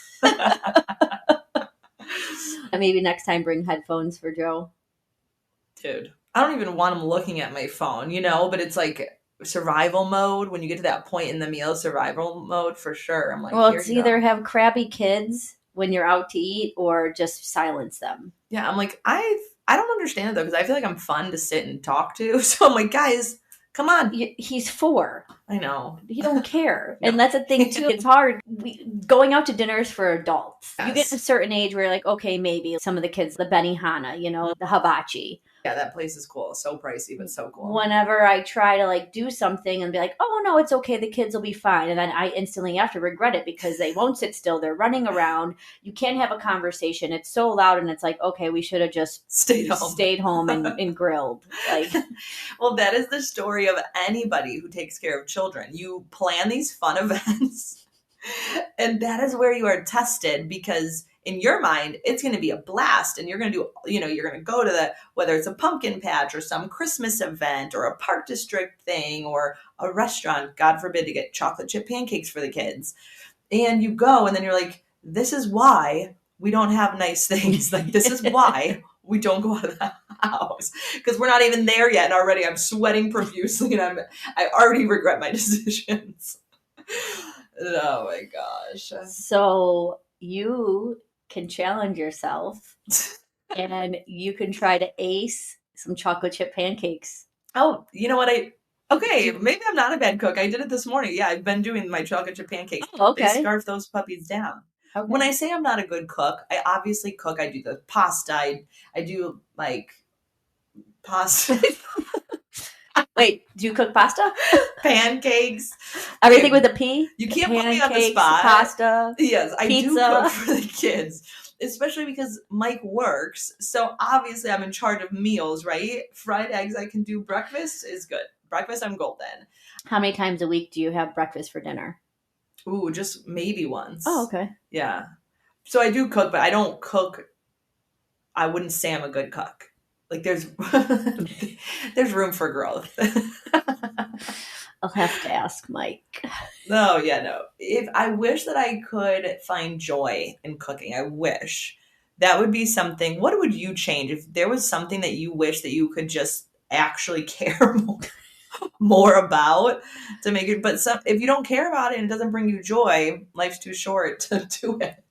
Maybe next time bring headphones for Joe. Dude, I don't even want him looking at my phone, but it's like survival mode. When you get to that point in the meal, survival mode for sure. I'm like, well, it's either have crabby kids when you're out to eat or just silence them. Yeah, I'm like, I don't understand it though, because I feel like I'm fun to sit and talk to. So I'm like, guys, come on. He's 4. I know. He don't care. No. And that's the thing too. It's hard. Going out to dinners for adults. Yes. You get to a certain age where you're like, okay, maybe some of the kids, the Benihana, the hibachi. Yeah, that place is cool. So pricey, but so cool. Whenever I try to like do something and be like, oh no, it's okay, the kids will be fine. And then I instantly have to regret it because they won't sit still. They're running around. You can't have a conversation. It's so loud and it's like, okay, we should have just stayed home and grilled. Like, well, that is the story of anybody who takes care of children. You plan these fun events and that is where you are tested, because in your mind, it's going to be a blast and you're going to do, you're going to go to whether it's a pumpkin patch or some Christmas event or a park district thing or a restaurant, God forbid, to get chocolate chip pancakes for the kids. And you go and then you're like, this is why we don't have nice things. Like, this is why we don't go out of the house, because we're not even there yet. And already I'm sweating profusely and I already regret my decisions. Oh my gosh. So you can challenge yourself and you can try to ace some chocolate chip pancakes. Oh, you know what? Maybe I'm not a bad cook. I did it this morning. Yeah, I've been doing my chocolate chip pancakes. Oh, okay. They scarf those puppies down. Okay. When I say I'm not a good cook, I obviously cook. I do the pasta. I do like pasta. Wait, do you cook pasta? Pancakes. Everything with a P? You can't put me on the spot. Pasta. Yes, I do cook for the kids, especially because Mike works. So obviously I'm in charge of meals, right? Fried eggs I can do. Breakfast is good. Breakfast, I'm golden. How many times a week do you have breakfast for dinner? Ooh, just maybe once. Oh, okay. Yeah. So I do cook, but I don't cook. I wouldn't say I'm a good cook. Like there's room for growth. I'll have to ask Mike. No. If I wish that I could find joy in cooking, I wish that would be something. What would you change if there was something that you wish that you could just actually care more about to make it? But if you don't care about it and it doesn't bring you joy, life's too short to do it.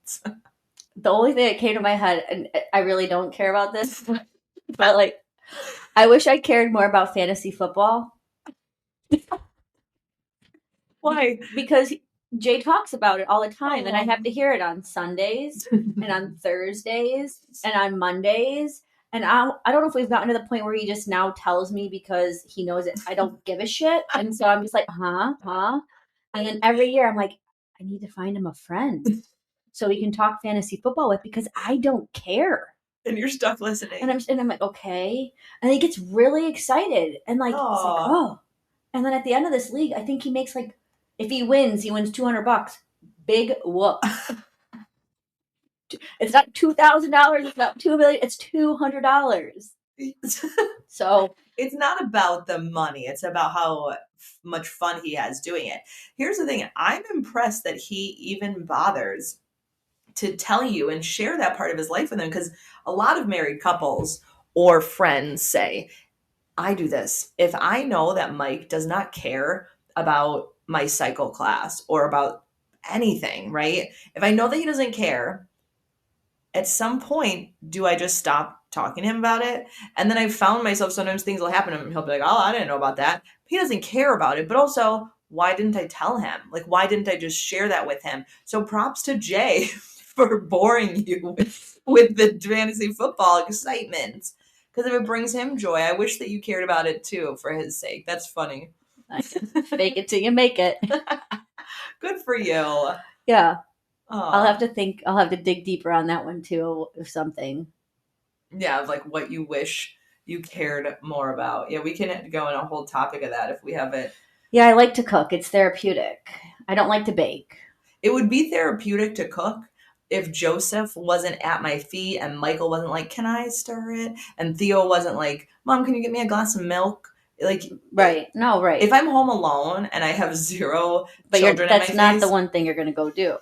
The only thing that came to my head, and I really don't care about this, but like, I wish I cared more about fantasy football. Why? Because Jay talks about it all the time, and I have to hear it on Sundays and on Thursdays and on Mondays. And I don't know if we've gotten to the point where he just now tells me because he knows that I don't give a shit. And so I'm just like, huh? And then every year I'm like, I need to find him a friend so he can talk fantasy football with because I don't care. And you're stuck listening. And I'm like, okay. And he gets really excited and like, it's like, oh. And then at the end of this league, I think he makes like, if he wins $200. Big whoop. It's not $2,000. It's not $2 million. It's $200. So it's not about the money. It's about how much fun he has doing it. Here's the thing. I'm impressed that he even bothers to tell you and share that part of his life with him, because a lot of married couples or friends say, I do this. If I know that Mike does not care about my cycle class or about anything, right? If I know that he doesn't care, at some point, do I just stop talking to him about it? And then I found myself, sometimes things will happen to him. He'll be like, oh, I didn't know about that. He doesn't care about it. But also, why didn't I tell him? Like, why didn't I just share that with him? So props to Jay for boring you with the fantasy football excitement. Because if it brings him joy, I wish that you cared about it too, for his sake. That's funny. Fake it till you make it. Good for you. Yeah. Aww. I'll have to dig deeper on that one too, or something. Yeah, of like what you wish you cared more about. Yeah, we can go in a whole topic of that if we have it. Yeah, I like to cook. It's therapeutic. I don't like to bake. It would be therapeutic to cook if Joseph wasn't at my feet and Michael wasn't like, can I stir it? And Theo wasn't like, Mom, can you get me a glass of milk? Like, right. No, right. If I'm home alone and I have zero children that's in my face, not the one thing you're going to go do.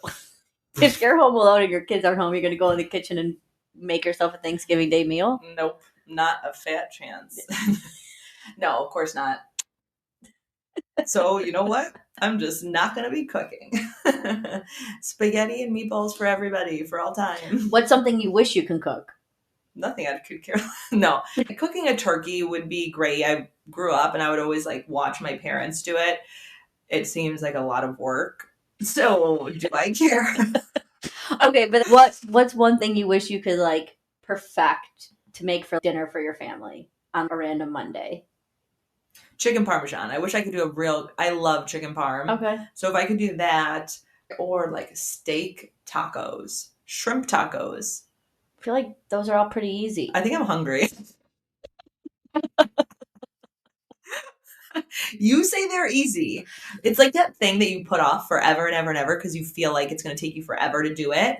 If you're home alone and your kids aren't home, you're going to go in the kitchen and make yourself a Thanksgiving Day meal? Nope, not a fat chance. No, of course not. So, you know what? I'm just not going to be cooking. Spaghetti and meatballs for everybody, for all time. What's something you wish you can cook? Nothing I could care. No. Cooking a turkey would be great. I grew up and I would always like watch my parents do it. It seems like a lot of work. So, do I care? Okay, but what's one thing you wish you could like perfect to make for dinner for your family on a random Monday? Chicken Parmesan. I wish I could do I love chicken parm. Okay. So if I could do that, or like steak tacos, shrimp tacos. I feel like those are all pretty easy. I think I'm hungry. You say they're easy. It's like that thing that you put off forever and ever and ever because you feel like it's going to take you forever to do it.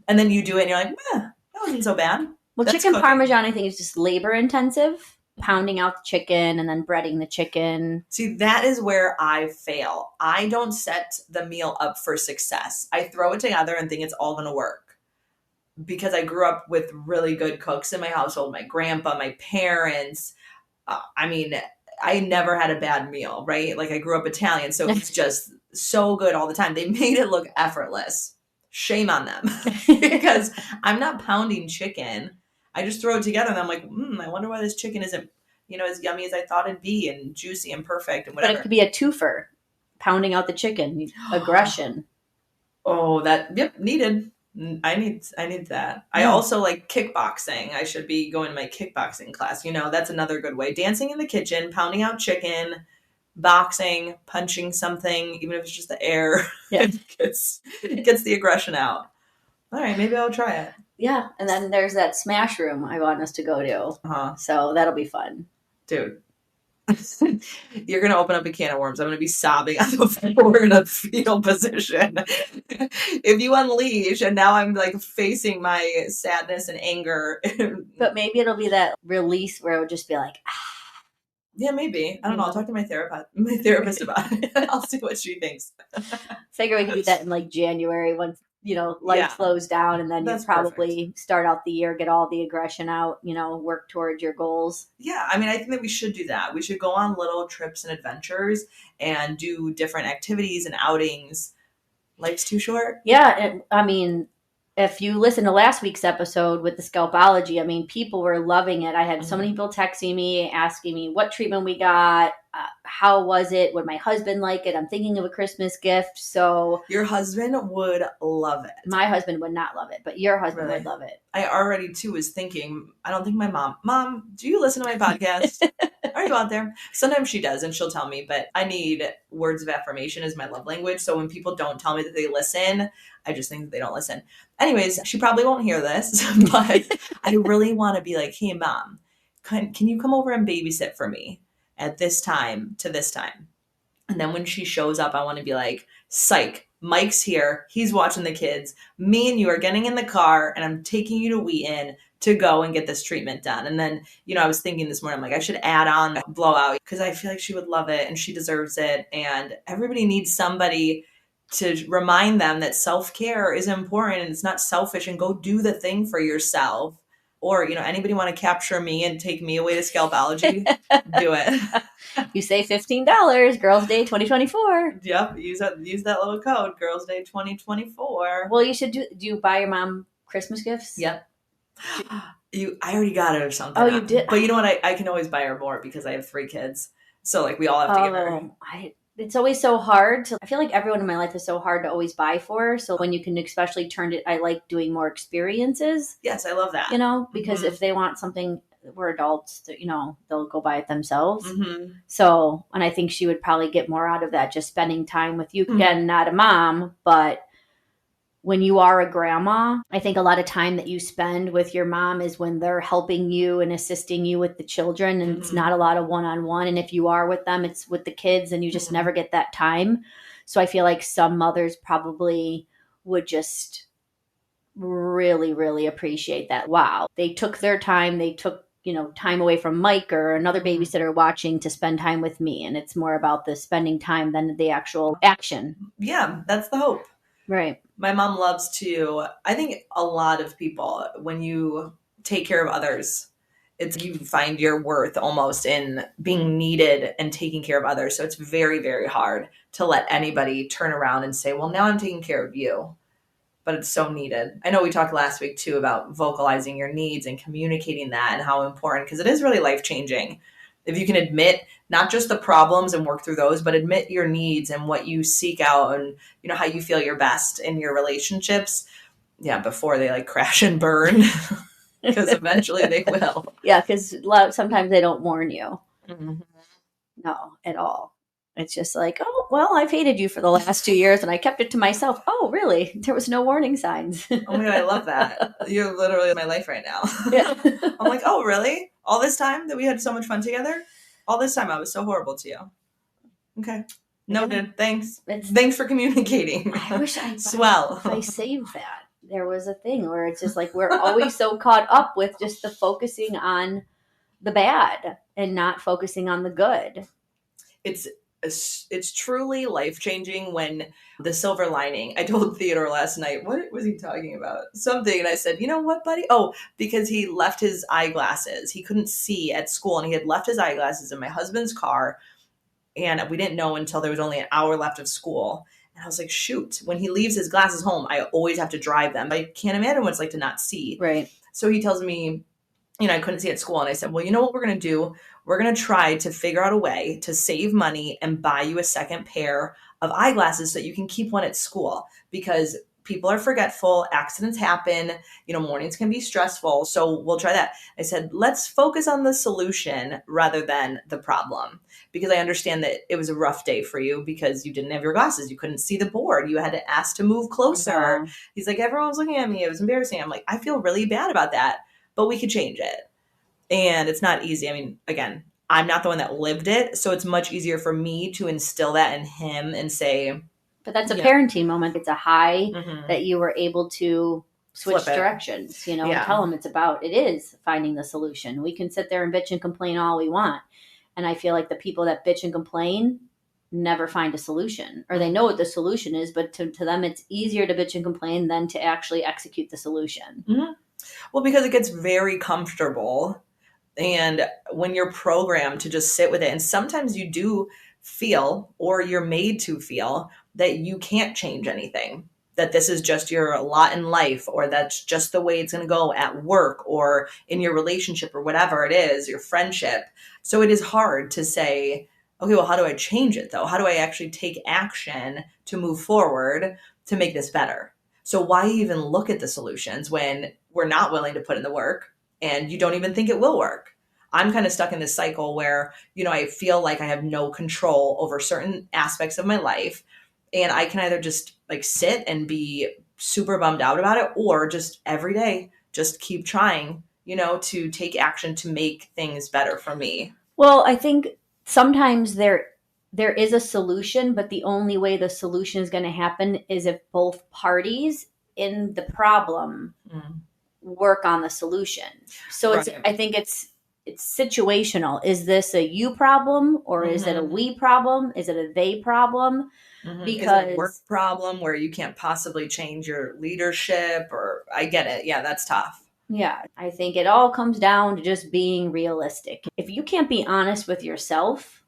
And then you do it and you're like, that wasn't so bad. Well, that's chicken Parmesan, I think, is just labor intensive. Pounding out the chicken and then breading the chicken. See, that is where I fail. I don't set the meal up for success. I throw it together and think it's all going to work. Because I grew up with really good cooks in my household, my grandpa, my parents. I never had a bad meal, right? Like I grew up Italian, so it's just so good all the time. They made it look effortless. Shame on them. Because I'm not pounding chicken. I just throw it together and I'm like, I wonder why this chicken isn't, as yummy as I thought it'd be and juicy and perfect and whatever. But it could be a twofer. Pounding out the chicken. Aggression. Oh, needed. I need that. I also like kickboxing. I should be going to my kickboxing class. That's another good way. Dancing in the kitchen, pounding out chicken, boxing, punching something, even if it's just the air. Yeah. It gets the aggression out. All right, maybe I'll try it. Yeah, and then there's that smash room I want us to go to. Uh-huh. So that'll be fun. Dude. You're going to open up a can of worms. I'm going to be sobbing on the floor in a fetal position. If you unleash, and now I'm like facing my sadness and anger. But maybe it'll be that release where it'll just be like, Yeah, maybe. I don't know. I'll talk to my therapist about it. I'll see what she thinks. Figure we can do that in like January once, life slows down, and then you probably start out the year, get all the aggression out, work towards your goals. Yeah, I think that we should do that. We should go on little trips and adventures and do different activities and outings. Life's too short. Yeah, if you listen to last week's episode with the scalpology, people were loving it. I had so many people texting me, asking me what treatment we got, how was it? Would my husband like it? I'm thinking of a Christmas gift. So Your husband would love it. my husband would not love it, but your husband Really? would love it. I already too was thinking, I don't think my mom, do you listen to my podcast? Are you out there? Sometimes she does and she'll tell me, but I need words of affirmation as my love language. So when people don't tell me that they listen, I just think that they don't listen. Anyways, she probably won't hear this, but I really want to be like, hey, mom, can you come over and babysit for me at this time to this time? And then when she shows up, I want to be like, psych, Mike's here. He's watching the kids. Me and you are getting in the car and I'm taking you to Wheaton to go and get this treatment done. And then, I was thinking this morning, I'm like, I should add on blowout because I feel like she would love it and she deserves it. And everybody needs somebody to remind them that self-care is important and it's not selfish, and go do the thing for yourself. Or, anybody want to capture me and take me away to scalpology? Do it. You say $15, Girls Day 2024. Yep, use that little code, Girls Day 2024. Well, you should do you buy your mom Christmas gifts? Yep. I already got it or something. Oh, you did? But you know what? I can always buy her more because I have 3 kids. So like we all have to give her. It's always so hard I feel like everyone in my life is so hard to always buy for. So when you can especially turn it, I like doing more experiences. Yes, I love that. Because if they want something, we're adults, they'll go buy it themselves. Mm-hmm. So, and I think she would probably get more out of that, just spending time with you. Again, not a mom, but when you are a grandma, I think a lot of time that you spend with your mom is when they're helping you and assisting you with the children. And it's not a lot of one-on-one. And if you are with them, it's with the kids and you just never get that time. So I feel like some mothers probably would just really, really appreciate that. Wow. They took their time. They took, time away from Mike or another babysitter watching to spend time with me. And it's more about the spending time than the actual action. Yeah, that's the hope. Right. My mom loves to, I think a lot of people, when you take care of others, you find your worth almost in being needed and taking care of others. So it's very, very hard to let anybody turn around and say, well, now I'm taking care of you. But it's so needed. I know we talked last week too about vocalizing your needs and communicating that and how important, because it is really life-changing. If you can admit not just the problems and work through those, but admit your needs and what you seek out and, how you feel your best in your relationships. Yeah, before they crash and burn, because eventually they will. Yeah, because sometimes they don't warn you. Mm-hmm. No, at all. It's just like, oh, well, I've hated you for the last 2 years and I kept it to myself. Oh, really? There was no warning signs. Oh my God, I love that. You're literally in my life right now. Yeah. I'm like, oh, really? All this time that we had so much fun together? All this time I was so horrible to you. Okay. Noted. Thanks. Thanks for communicating. I wish I Swell. If I saved that. There was a thing where it's just like we're always so caught up with just the focusing on the bad and not focusing on the good. It's truly life-changing when the silver lining. I told Theodore last night, what was he talking about? Something. And I said, you know what, buddy? Oh, because he left his eyeglasses. He couldn't see at school and he had left his eyeglasses in my husband's car. And we didn't know until there was only an hour left of school. And I was like, shoot, when he leaves his glasses home, I always have to drive them. I can't imagine what it's like to not see. Right. So he tells me, I couldn't see at school. And I said, well, you know what we're going to do? We're going to try to figure out a way to save money and buy you a second pair of eyeglasses so that you can keep one at school, because people are forgetful, accidents happen, mornings can be stressful. So we'll try that. I said, let's focus on the solution rather than the problem, because I understand that it was a rough day for you because you didn't have your glasses. You couldn't see the board. You had to ask to move closer. Yeah. He's like, everyone was looking at me. It was embarrassing. I'm like, I feel really bad about that, but we could change it. And it's not easy. I mean, again, I'm not the one that lived it. So it's much easier for me to instill that in him and say. But that's a parenting moment. It's a high that you were able to switch directions, and tell them it is finding the solution. We can sit there and bitch and complain all we want. And I feel like the people that bitch and complain never find a solution, or they know what the solution is, but to them, it's easier to bitch and complain than to actually execute the solution. Mm-hmm. Well, because it gets very comfortable. And when you're programmed to just sit with it, and sometimes you do feel, or you're made to feel, that you can't change anything, that this is just your lot in life, or that's just the way it's going to go at work or in your relationship or whatever it is, your friendship. So it is hard to say, okay, well, how do I change it though? How do I actually take action to move forward to make this better? So why even look at the solutions when we're not willing to put in the work and you don't even think it will work? I'm kind of stuck in this cycle where, I feel like I have no control over certain aspects of my life. And I can either just like sit and be super bummed out about it, or just every day, just keep trying, to take action to make things better for me. Well, I think sometimes there is a solution, but the only way the solution is going to happen is if both parties in the problem work on the solution. So Right. I think it's situational. Is this a you problem, or is it a we problem? Is it a they problem? Because is it a work problem where you can't possibly change your leadership, or I get it. Yeah, that's tough. Yeah, I think it all comes down to just being realistic. If you can't be honest with yourself,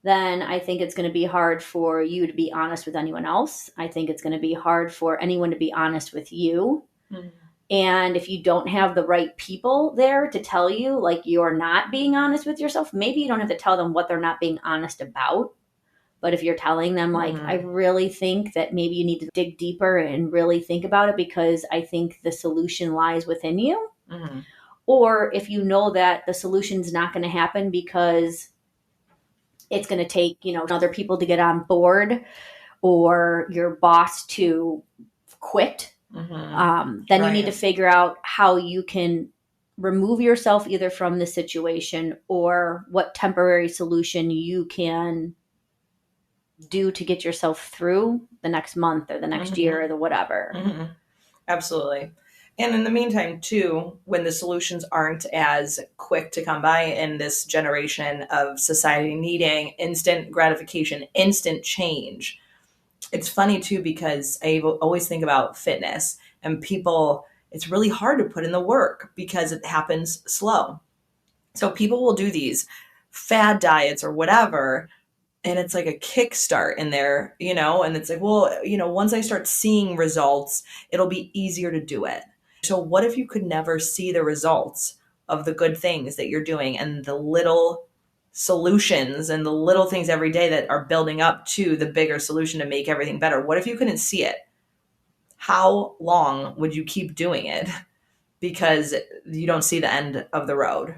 then I think it's going to be hard for you to be honest with anyone else. I think it's going to be hard for anyone to be honest with you. And if you don't have the right people there to tell you, like, you're not being honest with yourself, maybe you don't have to tell them what they're not being honest about. But if you're telling them, like, I really think that maybe you need to dig deeper and really think about it, because I think the solution lies within you. Or if you know that the solution's not going to happen because it's going to take, other people to get on board, or your boss to quit, then you need to figure out how you can remove yourself either from the situation, or what temporary solution you can do to get yourself through the next month or the next year or the whatever. Absolutely. And in the meantime, too, when the solutions aren't as quick to come by in this generation of society needing instant gratification, instant change, it's funny, too, because I always think about fitness and people, it's really hard to put in the work because it happens slow. So people will do these fad diets or whatever, and it's like a kickstart in there, and it's like, well, once I start seeing results, it'll be easier to do it. So what if you could never see the results of the good things that you're doing and the little solutions and the little things every day that are building up to the bigger solution to make everything better? What if you couldn't see it? How long would you keep doing it? Because you don't see the end of the road.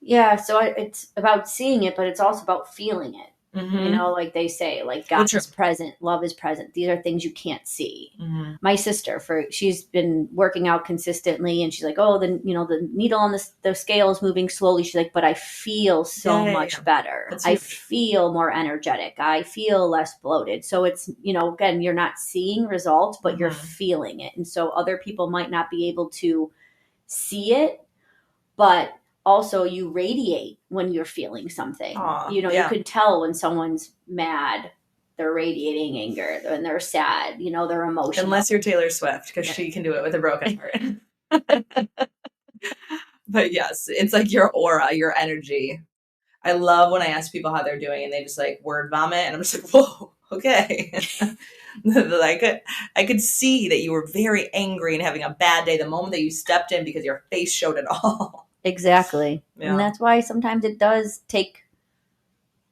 Yeah, so it's about seeing it, but it's also about feeling it. Like they say, like, God is present, love is present. These are things you can't see. My sister, she's been working out consistently, and she's like, oh, the needle on the scale is moving slowly. She's like, but I feel so much better. I feel more energetic. I feel less bloated. So it's, again, you're not seeing results, but you're feeling it. And so other people might not be able to see it, but also you radiate when you're feeling something. You can tell when someone's mad, they're radiating anger, and they're sad, they're emotional. Unless you're Taylor Swift, because she can do it with a broken heart. But yes, it's like your aura, your energy. I love when I ask people how they're doing and they just like word vomit, and I'm just like, whoa, okay. I could see that you were very angry and having a bad day the moment that you stepped in, because your face showed it all. Exactly. Yeah. And that's why sometimes it does take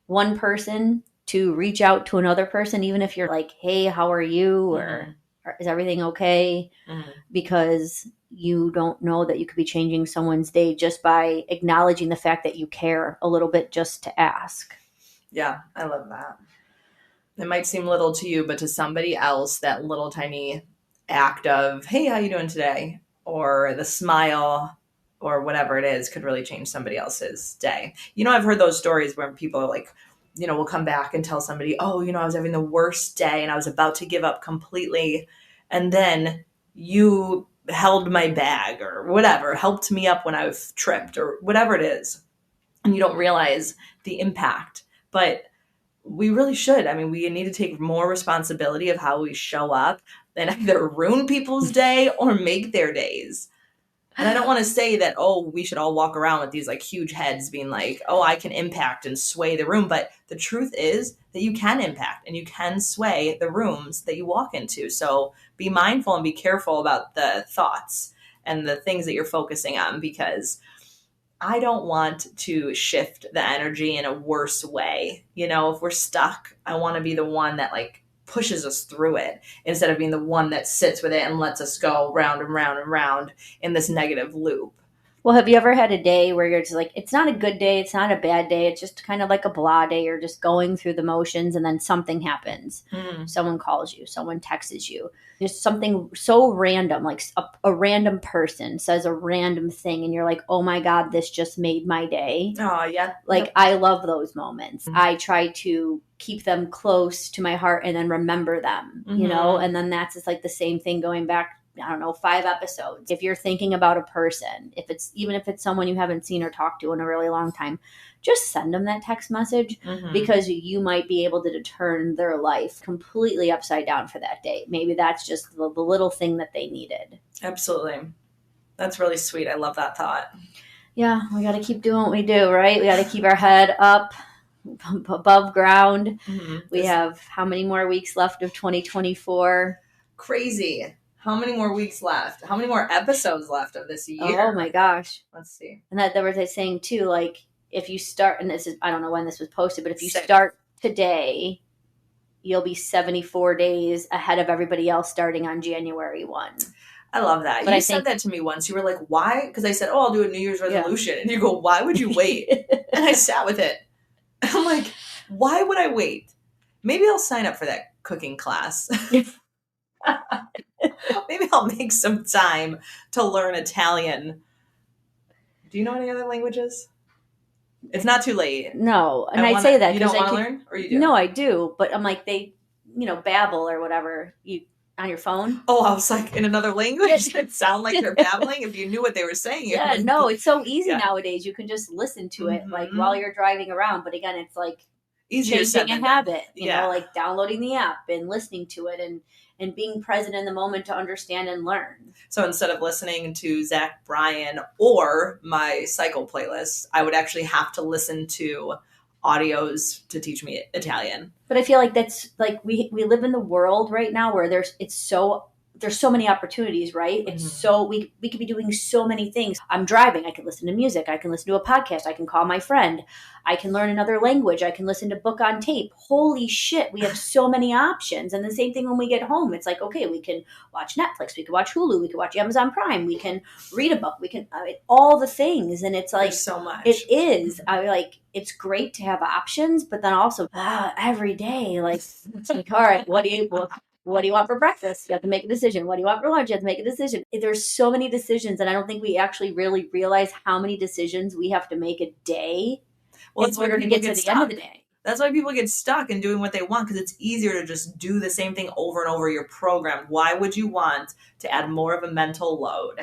one person to reach out to another person, even if you're like, hey, how are you? Or is everything okay? Because you don't know that you could be changing someone's day just by acknowledging the fact that you care a little bit, just to ask. Yeah, I love that. It might seem little to you, but to somebody else, that little tiny act of, hey, how you doing today? Or the smile or whatever it is could really change somebody else's day. I've heard those stories where people like, will come back and tell somebody, oh, I was having the worst day and I was about to give up completely. And then you held my bag or whatever, helped me up when I was tripped or whatever it is. And you don't realize the impact. But we really should. I mean, we need to take more responsibility of how we show up and either ruin people's day or make their days. And I don't want to say that, oh, we should all walk around with these like huge heads being like, oh, I can impact and sway the room. But the truth is that you can impact and you can sway the rooms that you walk into. So be mindful and be careful about the thoughts and the things that you're focusing on, because I don't want to shift the energy in a worse way. If we're stuck, I want to be the one that like pushes us through it instead of being the one that sits with it and lets us go round and round and round in this negative loop. Well, have you ever had a day where you're just like, it's not a good day, it's not a bad day, it's just kind of like a blah day, you're just going through the motions, and then something happens. Someone calls you, someone texts you, just something so random, like a random person says a random thing, and you're like, oh my God, this just made my day. Oh, yeah. Like, Yep. I love those moments. I try to keep them close to my heart and then remember them, and then that's just like the same thing going back, I don't know, 5 episodes. If you're thinking about a person, even if it's someone you haven't seen or talked to in a really long time, just send them that text message because you might be able to turn their life completely upside down for that day. Maybe that's just the little thing that they needed. Absolutely. That's really sweet. I love that thought. Yeah, we got to keep doing what we do, right? We got to keep our head up above ground. We have how many more weeks left of 2024? Crazy. How many more weeks left? How many more episodes left of this year? Oh my gosh. Let's see. And that there was a saying too, like if you start, and this is, I don't know when this was posted, but if you 6. start today, you'll be 74 days ahead of everybody else starting on January 1. I love that. But you said that to me once. You were like, why? Because I said, I'll do a New Year's resolution. Yeah. And you go, why would you wait? And I sat with it. I'm like, why would I wait? Maybe I'll sign up for that cooking class. Maybe I'll make some time to learn Italian. Do you know any other languages? It's not too late. No. And I say that. You don't want to learn? Or you do? No, I do. But I'm like, they, babble or whatever on your phone. Oh, I was like, in another language? It sound like they're babbling if you knew what they were saying. Yeah, no, it's so easy nowadays. You can just listen to it like while you're driving around. But again, it's like easier changing a habit, like downloading the app and listening to it and being present in the moment to understand and learn. So instead of listening to Zach Bryan or my cycle playlist, I would actually have to listen to audios to teach me Italian. But I feel like that's like we live in the world right now where there's so many opportunities, right? It's so we could be doing so many things. I'm driving, I can listen to music, I can listen to a podcast, I can call my friend, I can learn another language, I can listen to book on tape. Holy shit, we have so many options. And the same thing when we get home. It's like, okay, we can watch Netflix, we can watch Hulu, we can watch Amazon Prime, we can read a book, we can all the things. And it's like there's so much. It is. It's great to have options, but then also every day, like it's like, all right, what do you want for breakfast? You have to make a decision. What do you want for lunch? You have to make a decision. There's so many decisions, and I don't think we actually really realize how many decisions we have to make a day in order to get to the end of the day. That's why people get stuck in doing what they want, because it's easier to just do the same thing over and over. You're programmed. Why would you want to add more of a mental load?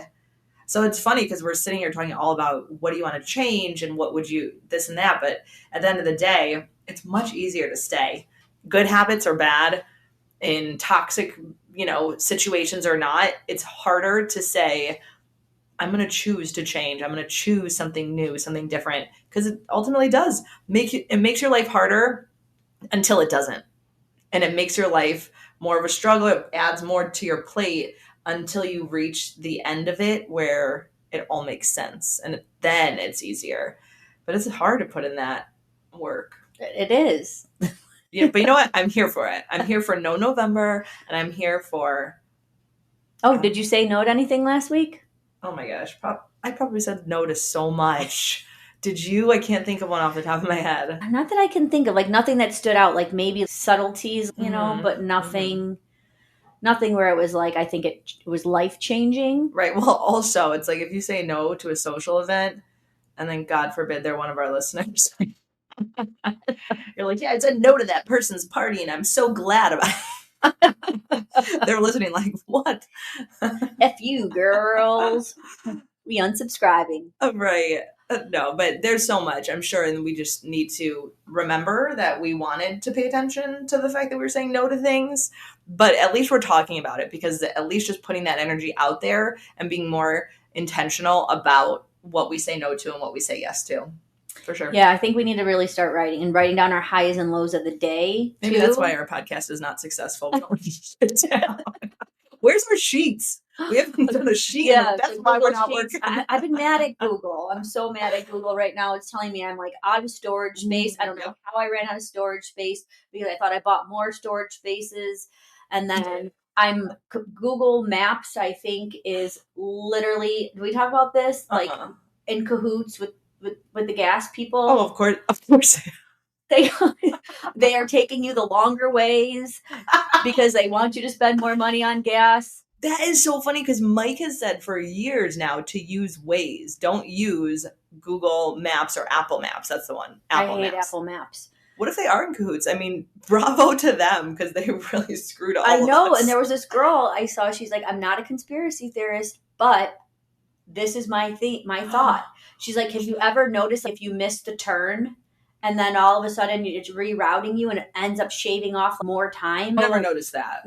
So it's funny because we're sitting here talking all about what do you want to change and what would you this and that. But at the end of the day, it's much easier to stay. Good habits or bad, in toxic, situations or not, it's harder to say, I'm going to choose to change. I'm going to choose something new, something different, because it ultimately does it makes your life harder until it doesn't. And it makes your life more of a struggle. It adds more to your plate until you reach the end of it where it all makes sense. And then it's easier. But it's hard to put in that work. It is. Yeah, but you know what? I'm here for it. I'm here for No November, and I'm here for... Oh, did you say no to anything last week? Oh my gosh. I probably said no to so much. Did you? I can't think of one off the top of my head. Not that I can think of. Like nothing that stood out. Like maybe subtleties, but nothing... Nothing where it was like, I think it was life-changing. Right. Well, also, it's like if you say no to a social event, and then God forbid they're one of our listeners... You're like, yeah, I said no to that person's party, and I'm so glad about it. They're listening like, what? F you, girls. We unsubscribing. Right. No, but there's so much, I'm sure, and we just need to remember that we wanted to pay attention to the fact that we were saying no to things, but at least we're talking about it, because at least just putting that energy out there and being more intentional about what we say no to and what we say yes to. For sure. Yeah, I think we need to really start writing down our highs and lows of the day. Maybe that's why our podcast is not successful. Where's our sheets? We haven't done a sheet. Yeah, That's so why we're Google not Sheets. working. I've been mad at Google. I'm so mad at Google right now. It's telling me I'm like out of storage space. I don't know how I ran out of storage space because I thought I bought more storage spaces. And then Google Maps, I think, is literally, do we talk about this? Like in cahoots with the gas people. Oh, of course. Of course. They they are taking you the longer ways because they want you to spend more money on gas. That is so funny because Mike has said for years now to use Waze. Don't use Google Maps or Apple Maps. That's the one. I hate Apple Maps. What if they are in cahoots? I mean, bravo to them because they really screwed all I know. of us. And there was this girl I saw. She's like, I'm not a conspiracy theorist, but this is my thought. She's like, have you ever noticed if you missed a turn and then all of a sudden it's rerouting you and it ends up shaving off more time? I never noticed that.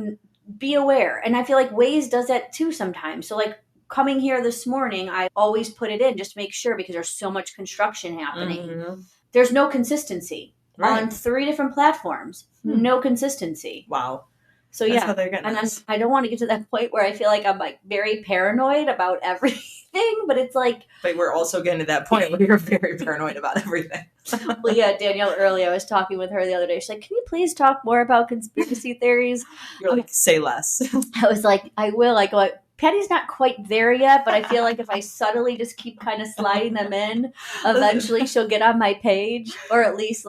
Be aware. And I feel like Waze does that too sometimes. So like coming here this morning, I always put it in just to make sure because there's so much construction happening. Mm-hmm. There's no consistency on 3 different platforms. No consistency. Wow. So that's how they're getting and I don't want to get to that point where I feel like I'm like very paranoid about everything, but it's like. But we're also getting to that point where you're very paranoid about everything. Well, yeah, Danielle earlier, I was talking with her the other day. She's like, can you please talk more about conspiracy theories? You're like, say less. I was like, I will. I go, Patty's not quite there yet, but I feel like if I subtly just keep kind of sliding them in, eventually she'll get on my page or at least,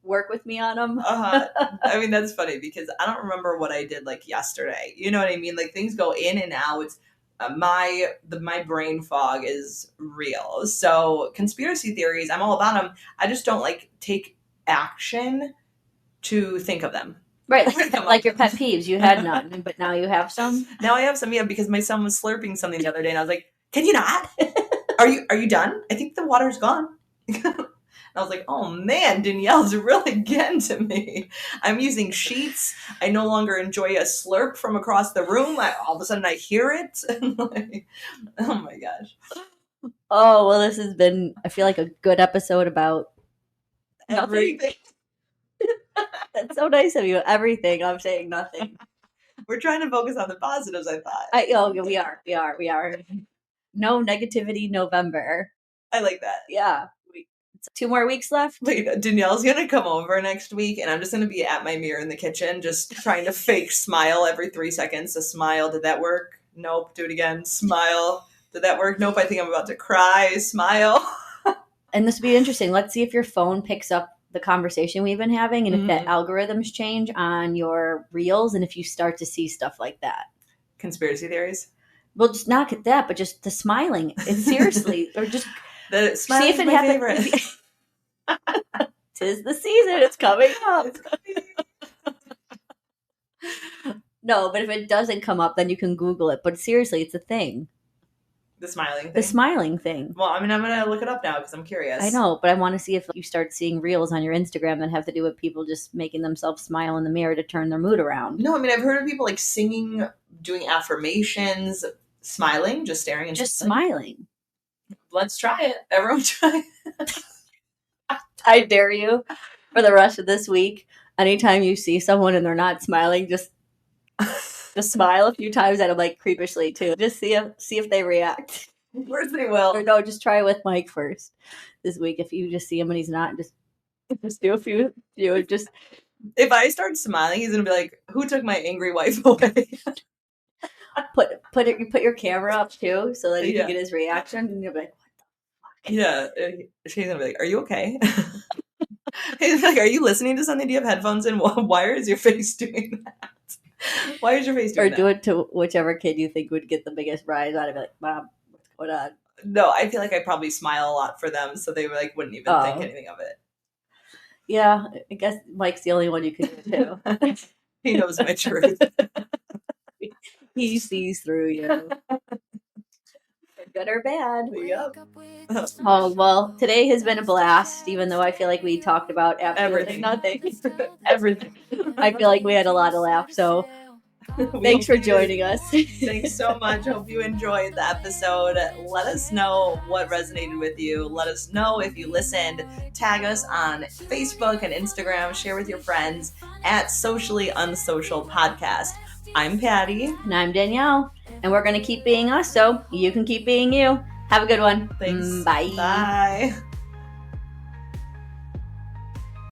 work with me on them. I mean, that's funny because I don't remember what I did like yesterday. You know what I mean? Like things go in and out. My brain fog is real. So conspiracy theories, I'm all about them. I just don't like take action to think of them. Right, like your pet peeves. You had none, but now you have some. Now I have some, yeah, because my son was slurping something the other day, and I was like, "Can you not? Are you done? I think the water's gone." I was like, "Oh man, Danielle's really getting to me." I'm using sheets. I no longer enjoy a slurp from across the room. All of a sudden, I hear it. Like, oh my gosh. Oh well, this has been, I feel like, a good episode about everything. That's so nice of you. Everything. I'm saying nothing. We're trying to focus on the positives, I thought. We are. No negativity November. I like that. Yeah. 2 more weeks left. Wait, Danielle's going to come over next week, and I'm just going to be at my mirror in the kitchen, just trying to fake smile every 3 seconds. A smile. Did that work? Nope. Do it again. Smile. Did that work? Nope. I think I'm about to cry. Smile. And this would be interesting. Let's see if your phone picks up the conversation we've been having and if the algorithms change on your reels and if you start to see stuff like that. Conspiracy theories? Well, just not that, but just the smiling. It's seriously. Or just the see if it happens. 'Tis the season. It's coming up. No, but if it doesn't come up, then you can Google it. But seriously, it's a thing. The smiling thing? The smiling thing. Well, I mean, I'm going to look it up now because I'm curious. I know, but I want to see if you start seeing reels on your Instagram that have to do with people just making themselves smile in the mirror to turn their mood around. No, I mean, I've heard of people like singing, doing affirmations, smiling, just staring. And just smiling. Let's try it. Everyone try it. I dare you for the rest of this week. Anytime you see someone and they're not smiling, just smile a few times at them, like creepishly too. Just see if they react. Of course they will. Or no, just try it with Mike first this week. If you just see him and he's not, just do a few. Just if I start smiling, he's gonna be like, "Who took my angry wife away?" put your camera up too, so that you can get his reaction, and you'll be like, "What the fuck?" Yeah, she's gonna be like, "Are you okay?" He's like, "Are you listening to something? Do you have headphones in? Why is your face doing that? Why is your face doing that?" Or do it to whichever kid you think would get the biggest rise out of it. Like, Mom, what's going on? No, I feel like I probably smile a lot for them, so they like wouldn't even think anything of it. Yeah, I guess Mike's the only one you can do too. He knows my truth. He sees through you. Good or bad. Yep. Oh, well, today has been a blast, even though I feel like we talked about absolutely nothing. Everything. I feel like we had a lot of laughs, so thanks for joining us. Thanks so much. Hope you enjoyed the episode. Let us know what resonated with you. Let us know if you listened. Tag us on Facebook and Instagram. Share with your friends at Socially Unsocial Podcast. I'm Patti. And I'm Danielle. And we're going to keep being us, so you can keep being you. Have a good one. Thanks. Bye. Bye.